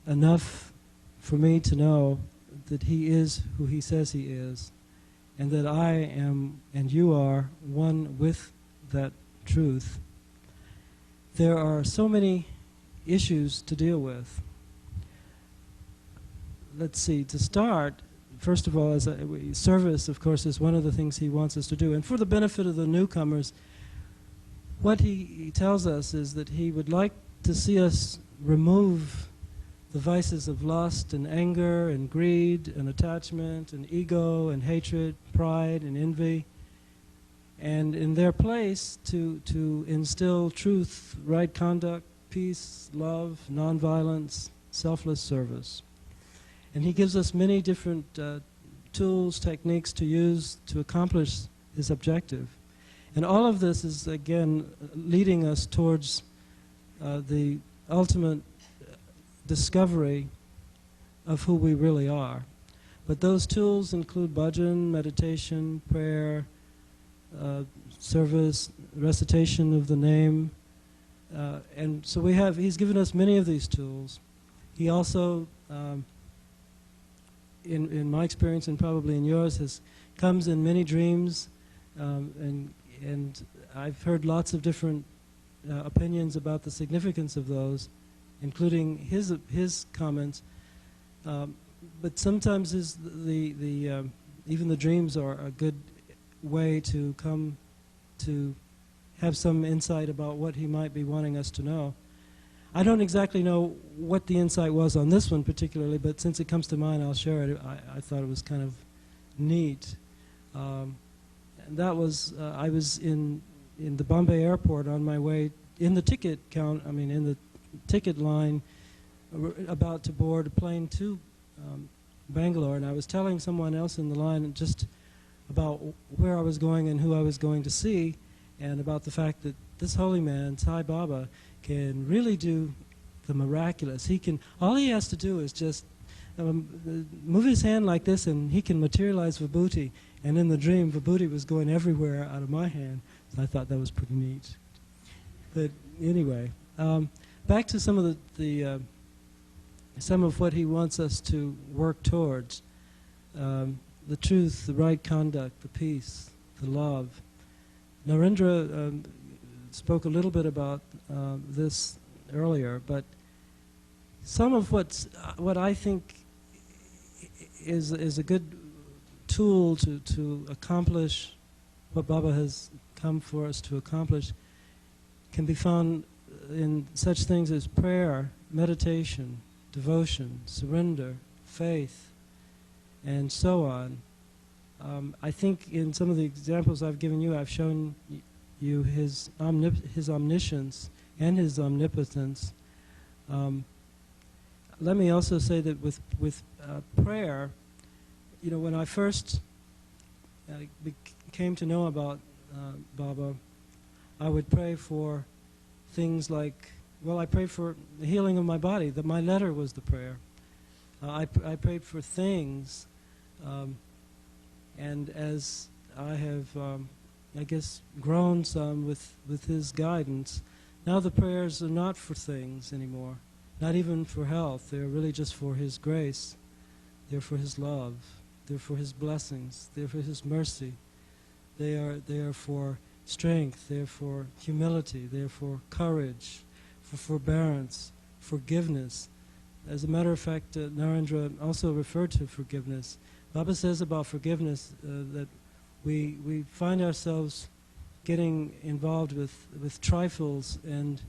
enough for me to know that he is who he says he is, and that I am and you are one with that truth, there are so many issues to deal with. Let's see, to start, first of all, service, of course, is one of the things he wants us to do. And for the benefit of the newcomers, what he tells us is that he would like to see us remove the vices of lust and anger and greed and attachment and ego and hatred, pride and envy, and in their place to instill truth, right conduct, peace, love, nonviolence, selfless service. And he gives us many different tools, techniques to use to accomplish his objective. And all of this is, again, leading us towards the ultimate discovery of who we really are. But those tools include bhajan, meditation, prayer, service, recitation of the name. And so he's given us many of these tools. He also, in my experience and probably in yours, comes in many dreams, and I've heard lots of different opinions about the significance of those, including his comments. But sometimes even the dreams are a good way to come to have some insight about what he might be wanting us to know. I don't exactly know what the insight was on this one particularly, but since it comes to mind, I'll share it. I thought it was kind of neat. And that was, I was in the Bombay airport on my way in the ticket in the ticket line, about to board a plane to Bangalore, and I was telling someone else in the line just about where I was going and who I was going to see, and about the fact that this holy man, Sai Baba, can really do the miraculous. All he has to do is just move his hand like this, and he can materialize vibhuti. And in the dream, vibhuti was going everywhere out of my hand. So I thought that was pretty neat. But anyway, back to some of some of what he wants us to work towards: the truth, the right conduct, the peace, the love. Narendra spoke a little bit about this earlier, but some of what I think is a good tool to accomplish what Baba has come for us to accomplish can be found in such things as prayer, meditation, devotion, surrender, faith, and so on. I think in some of the examples I've given you, I've shown you his omniscience and his omnipotence. Let me also say that with prayer, when I first came to know about Baba, I would pray for things like, I prayed for the healing of my body. My letter was the prayer. I prayed for things, and as I have, I guess, grown some with his guidance, now the prayers are not for things anymore, not even for health. They're really just for his grace. They're for his love. They're for his blessings. They're for his mercy. They are for strength. They're for humility. They're for courage, for forbearance, forgiveness. As a matter of fact, Narendra also referred to forgiveness. Baba says about forgiveness that we find ourselves getting involved with trifles and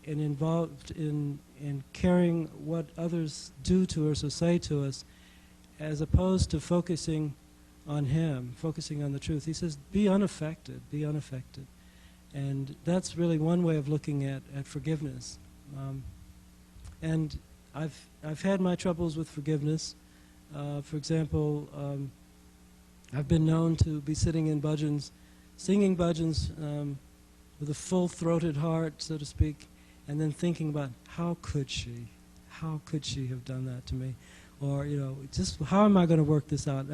involved in caring what others do to us or say to us, as opposed to focusing on him, focusing on the truth. He says, be unaffected, be unaffected. And that's really one way of looking at forgiveness. And I've had my troubles with forgiveness. For example, I've been known to be sitting in bhajans, singing bhajans with a full-throated heart, so to speak, and then thinking about how could she have done that to me, or just how am I going to work this out,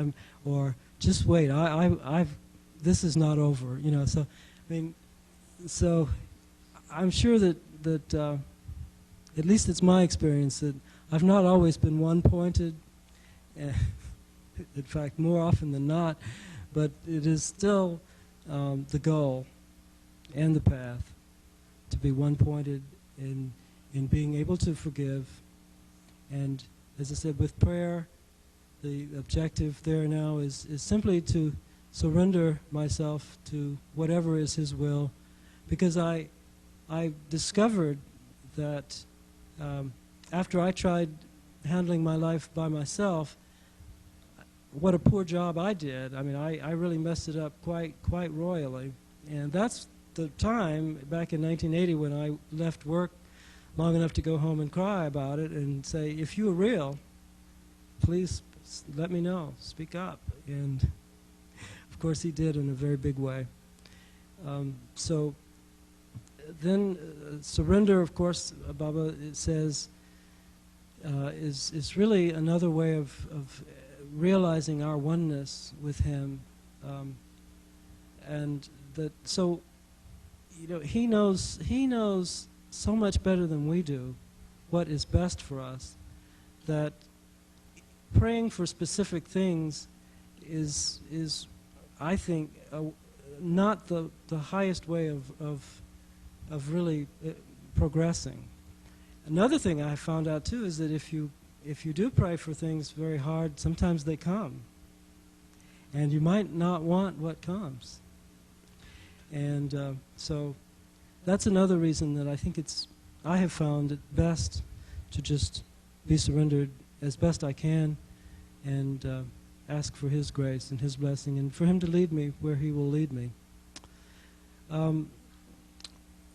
or just wait, this is not over, So, so I'm sure that at least it's my experience that I've not always been one-pointed. In fact, more often than not, but it is still the goal and the path to be one-pointed in being able to forgive. And as I said, with prayer, the objective there now is simply to surrender myself to whatever is his will, because I discovered that after I tried handling my life by myself, what a poor job I did. I really messed it up quite royally. And that's the time, back in 1980, when I left work long enough to go home and cry about it and say, if you are real, please let me know, speak up. And of course he did in a very big way. So then surrender, of course, Baba says, is really another way of realizing our oneness with him, and that so he knows so much better than we do what is best for us, that praying for specific things is I think not the highest way of really progressing. Another thing I found out too is that if you do pray for things very hard, sometimes they come. And you might not want what comes. And so that's another reason that I think I have found it best to just be surrendered as best I can and ask for his grace and his blessing and for him to lead me where he will lead me.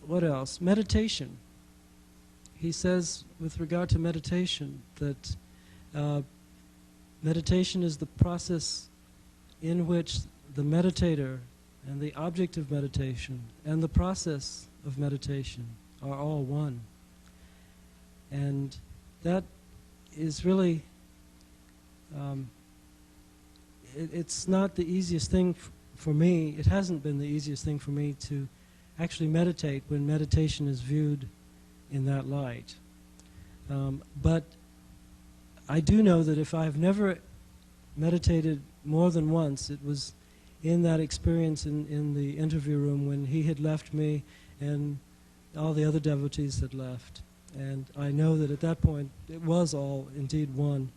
What else? Meditation. He says, with regard to meditation, that meditation is the process in which the meditator and the object of meditation and the process of meditation are all one. And that is really, it's not the easiest thing for me. It hasn't been the easiest thing for me to actually meditate when meditation is viewed in that light. But I do know that if I've never meditated more than once, it was in that experience in the interview room when he had left me and all the other devotees had left. And I know that at that point it was all indeed one.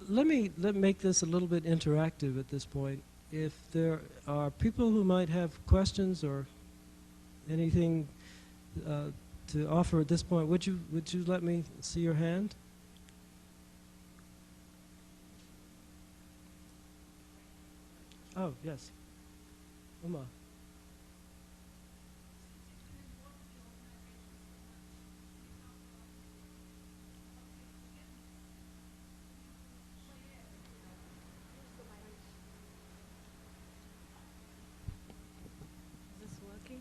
Let me make this a little bit interactive at this point. If there are people who might have questions or anything to offer at this point, would you let me see your hand? Oh, yes. Uma. Is this working?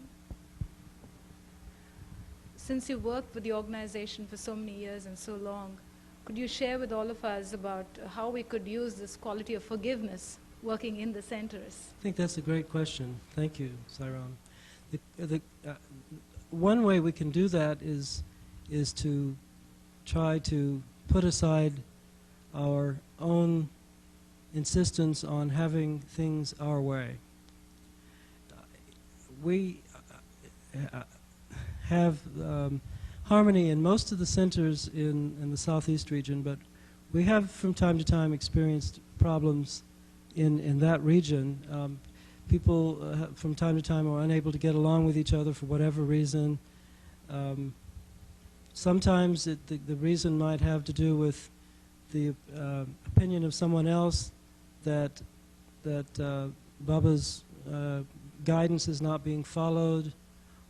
Since you worked with the organization for so many years and so long, could you share with all of us about how we could use this quality of forgiveness working in the centers? I think that's a great question. Thank you, Sairam. One way we can do that is to try to put aside our own insistence on having things our way. We have harmony in most of the centers in the southeast region, but we have from time to time experienced problems in that region. People from time to time are unable to get along with each other for whatever reason. Sometimes the reason might have to do with the opinion of someone else that Baba's guidance is not being followed,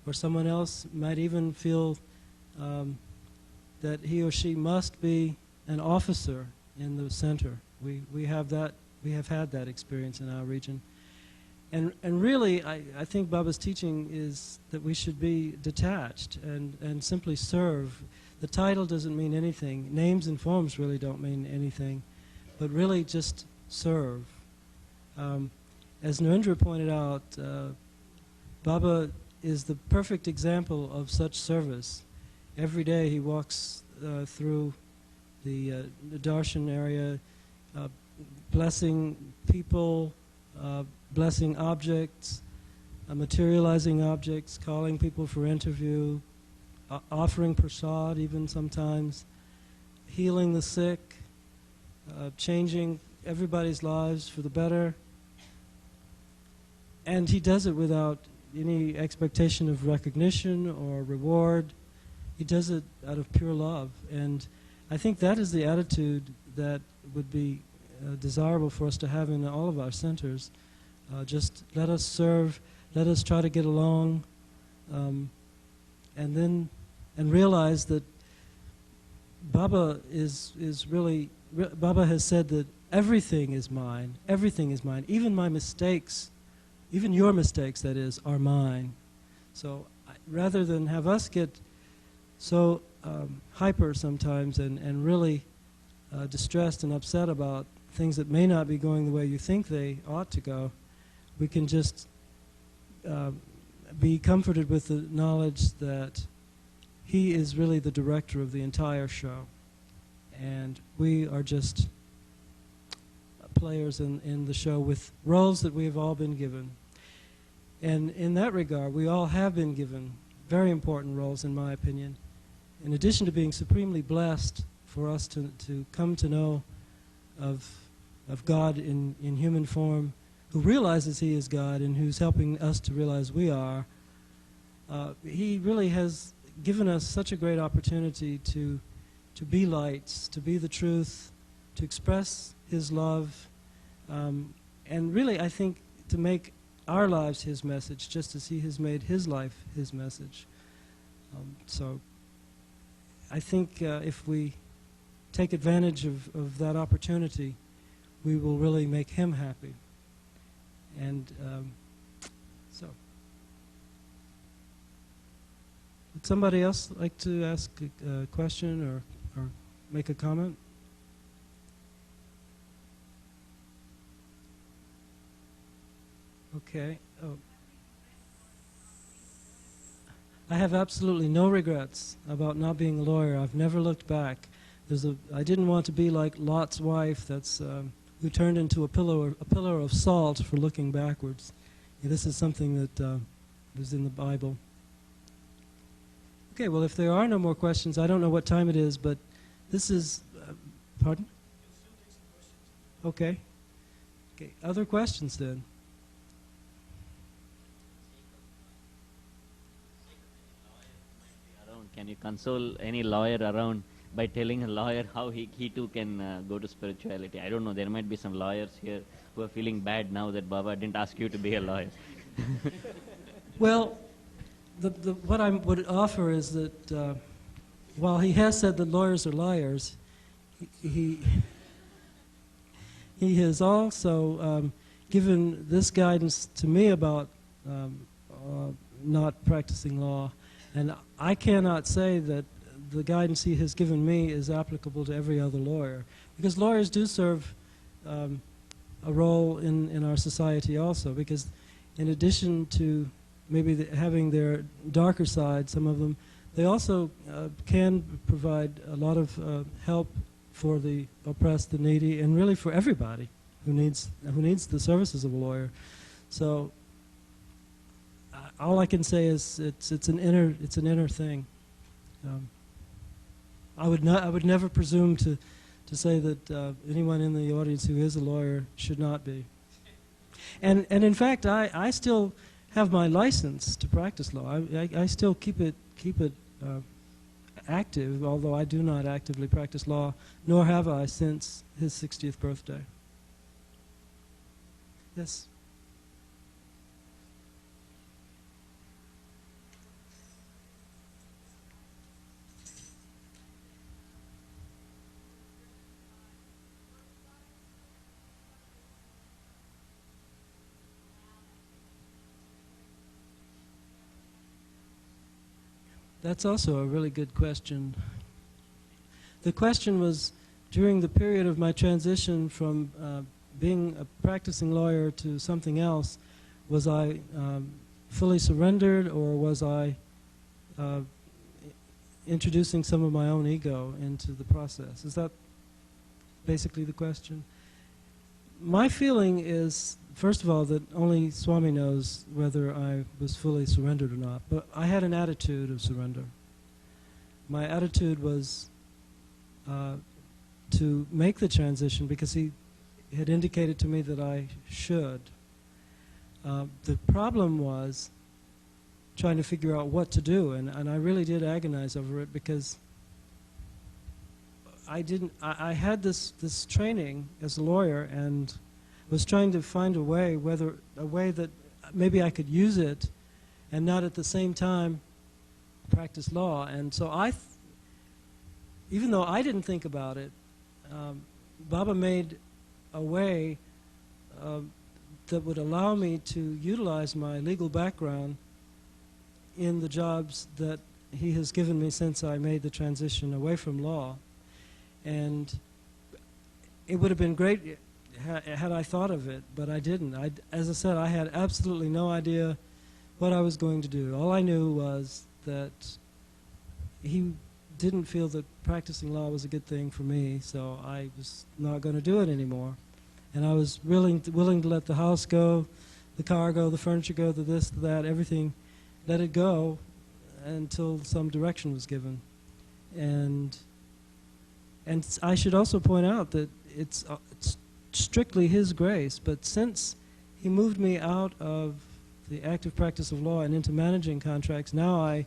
or someone else might even feel that he or she must be an officer in the center. We have had that experience in our region. And really, I think Baba's teaching is that we should be detached and simply serve. The title doesn't mean anything. Names and forms really don't mean anything, but really just serve. As Narendra pointed out, Baba is the perfect example of such service. Every day he walks through the darshan area, blessing people, blessing objects, materializing objects, calling people for interview, offering prasad even sometimes, healing the sick, changing everybody's lives for the better. And he does it without any expectation of recognition or reward. He does it out of pure love. And I think that is the attitude that would be desirable for us to have in all of our centers. Just let us serve, let us try to get along, and realize that Baba is really, Baba has said that everything is mine, even my mistakes, even your mistakes, that is, are mine. So rather than have us get so hyper sometimes and really distressed and upset about things that may not be going the way you think they ought to go, we can just be comforted with the knowledge that he is really the director of the entire show, and we are just players in the show with roles that we have all been given. And in that regard, we all have been given very important roles, in my opinion. In addition to being supremely blessed for us to come to know of God in human form, who realizes he is God and who's helping us to realize we are, he really has given us such a great opportunity to be lights, to be the truth, to express his love, and really, I think, to make our lives his message, just as he has made his life his message. So I think if we take advantage of that opportunity, we will really make him happy. And so, would somebody else like to ask a question or make a comment? Okay. Oh. I have absolutely no regrets about not being a lawyer. I've never looked back. I didn't want to be like Lot's wife who turned into a pillar of salt for looking backwards. This is something that was in the Bible. Okay, well, if there are no more questions, I don't know what time it is, but this is... pardon? Okay. Okay, other questions then? Can you console any lawyer around by telling a lawyer how he too can go to spirituality? I don't know, there might be some lawyers here who are feeling bad now that Baba didn't ask you to be a lawyer. Well, what I would offer is that while he has said that lawyers are liars, he has also given this guidance to me about not practicing law. And I cannot say that the guidance he has given me is applicable to every other lawyer, because lawyers do serve a role in our society also, because in addition to maybe having their darker side, some of them, they also can provide a lot of help for the oppressed, the needy, and really for everybody who needs the services of a lawyer. So all I can say is it's an inner thing. I would never presume to say that anyone in the audience who is a lawyer should not be. And in fact, I still have my license to practice law. I still keep it active, although I do not actively practice law, nor have I since his 60th birthday. Yes. That's also a really good question. The question was, during the period of my transition from being a practicing lawyer to something else, was I fully surrendered, or was I introducing some of my own ego into the process? Is that basically the question? My feeling is, first of all, that only Swami knows whether I was fully surrendered or not. But I had an attitude of surrender. My attitude was to make the transition because he had indicated to me that I should. The problem was trying to figure out what to do, and I really did agonize over it, because I had this training as a lawyer and was trying to find a way that maybe I could use it and not at the same time practice law. And so even though I didn't think about it, Baba made a way that would allow me to utilize my legal background in the jobs that he has given me since I made the transition away from law. And it would have been great had I thought of it, but I didn't. As I said, I had absolutely no idea what I was going to do. All I knew was that he didn't feel that practicing law was a good thing for me, so I was not going to do it anymore. And I was willing to let the house go, the car go, the furniture go, the this, the that, everything, let it go until some direction was given. And I should also point out that it's strictly his grace, but since he moved me out of the active practice of law and into managing contracts, now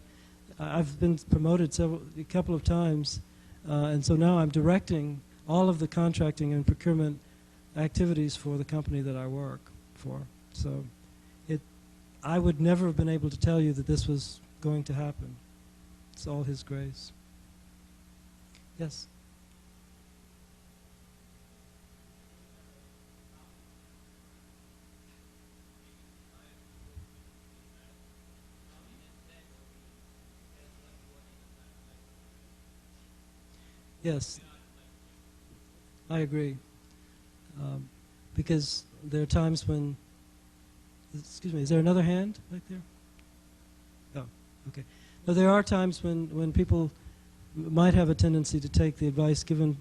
I've been promoted a couple of times, and so now I'm directing all of the contracting and procurement activities for the company that I work for. So I would never have been able to tell you that this was going to happen. It's all his grace. Yes? Yes, I agree. Because there are times when, excuse me, is there another hand back there? Oh, okay. No, there are times when people might have a tendency to take the advice given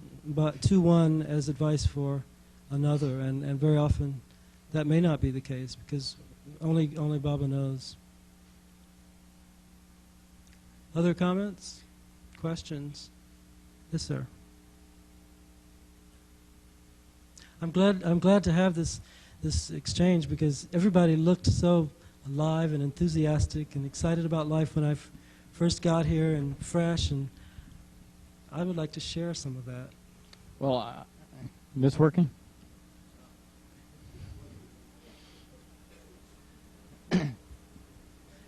to one as advice for another, and very often that may not be the case because only Baba knows. Other comments? Questions? Yes, sir. I'm glad to have this exchange because everybody looked so alive and enthusiastic and excited about life when I first got here and fresh, and I would like to share some of that. Well, this working?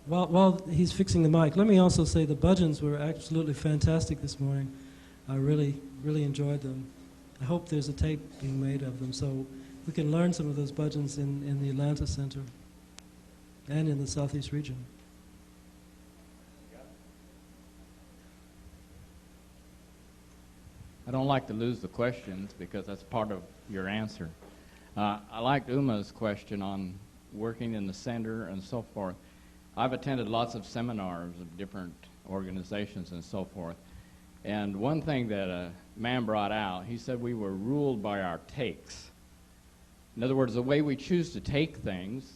While he's fixing the mic, let me also say the bhajans were absolutely fantastic this morning. I really enjoyed them. I hope there's a tape being made of them so we can learn some of those bhajans in the Atlanta Center and in the Southeast region. I don't like to lose the questions because that's part of your answer. I liked Uma's question on working in the center and so forth. I've attended lots of seminars of different organizations and so forth. And one thing that a man brought out, he said we were ruled by our takes. In other words, the way we choose to take things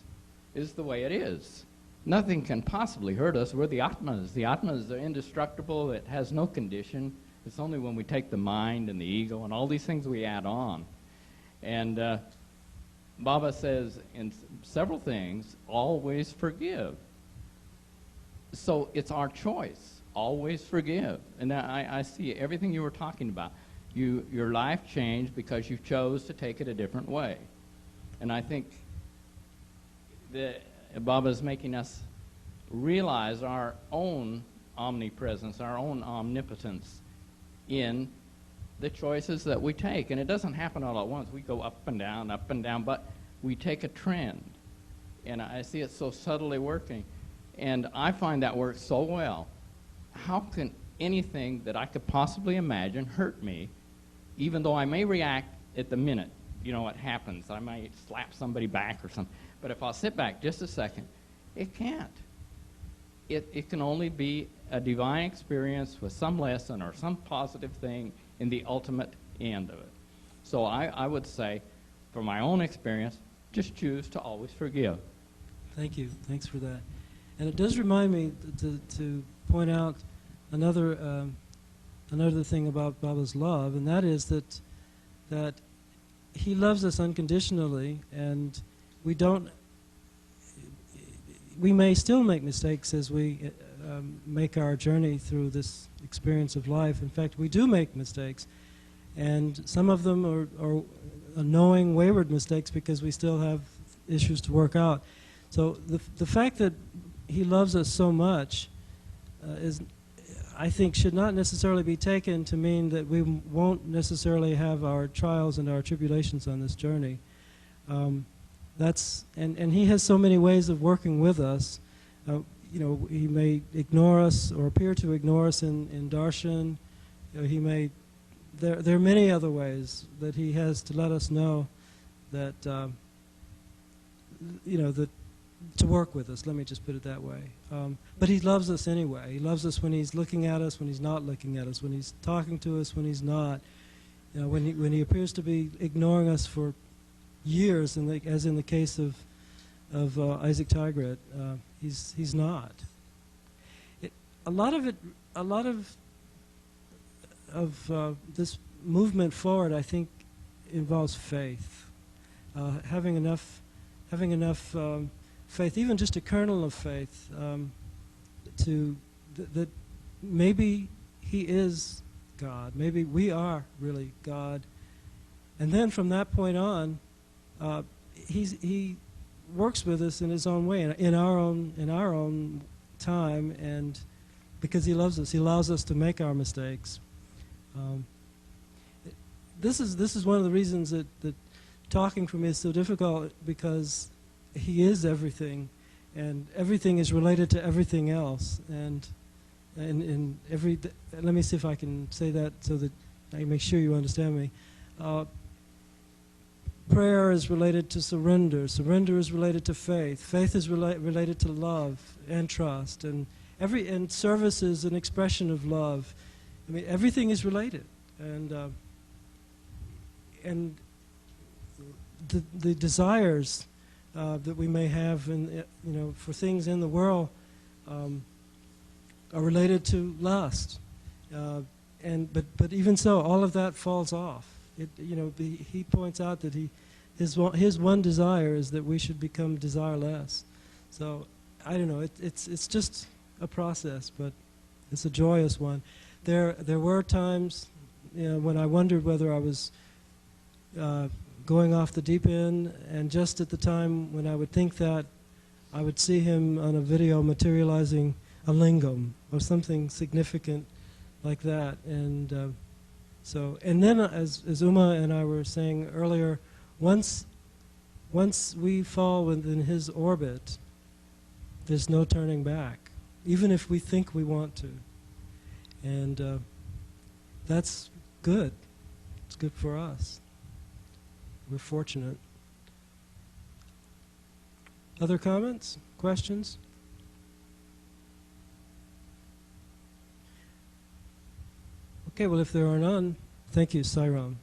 is the way it is. Nothing can possibly hurt us. We're the Atmas. The Atmas are indestructible. It has no condition. It's only when we take the mind and the ego and all these things we add on. And Baba says in several things, always forgive. So it's our choice. Always forgive. And I see everything you were talking about. Your life changed because you chose to take it a different way. And I think that Baba's making us realize our own omnipresence, our own omnipotence in the choices that we take. And it doesn't happen all at once. We go up and down, but we take a trend. And I see it so subtly working. And I find that works so well. How can anything that I could possibly imagine hurt me, even though I may react at the minute? You know, it happens. I might slap somebody back or something. But if I'll sit back just a second, it can't. It can only be a divine experience with some lesson or some positive thing in the ultimate end of it. So I would say, from my own experience, just choose to always forgive. Thank you. Thanks for that. And it does remind me to point out another thing about Baba's love, and that is that he loves us unconditionally, and we may still make mistakes as we make our journey through this experience of life. In fact, we do make mistakes, and some of them are knowing wayward mistakes because we still have issues to work out. So the fact that he loves us so much I think, should not necessarily be taken to mean that we won't necessarily have our trials and our tribulations on this journey. And he has so many ways of working with us. He may ignore us or appear to ignore us in darshan. There are many other ways that he has to let us know that that to work with us. Let me just put it that way. But he loves us anyway. He loves us when he's looking at us, when he's not looking at us, when he's talking to us, when he's not. When he appears to be ignoring us for years, as in the case of Isaac Tigret, he's not. A lot of this movement forward, I think, involves faith. Having enough faith, even just a kernel of faith, that maybe he is God, maybe we are really God, and then from that point on, he works with us in his own way, in our own time, and because he loves us, he allows us to make our mistakes. This is one of the reasons that talking for me is so difficult, because he is everything, and everything is related to everything else, and let me see if I can say that so that I make sure you understand me. Prayer is related to surrender. Surrender is related to faith. Faith is related to love and trust. And service is an expression of love. I mean, everything is related. And the desires that we may have, for things in the world, are related to lust. But even so, all of that falls off. He points out that his one desire is that we should become desireless. So I don't know. It's just a process, but it's a joyous one. There were times, when I wondered whether I was going off the deep end, and just at the time when I would think that, I would see him on a video materializing a lingam or something significant like that, and then as Uma and I were saying earlier, once we fall within his orbit, there's no turning back, even if we think we want to, and that's good. It's good for us. We're fortunate. Other comments? Questions? Okay, well, if there are none, thank you, Sairam.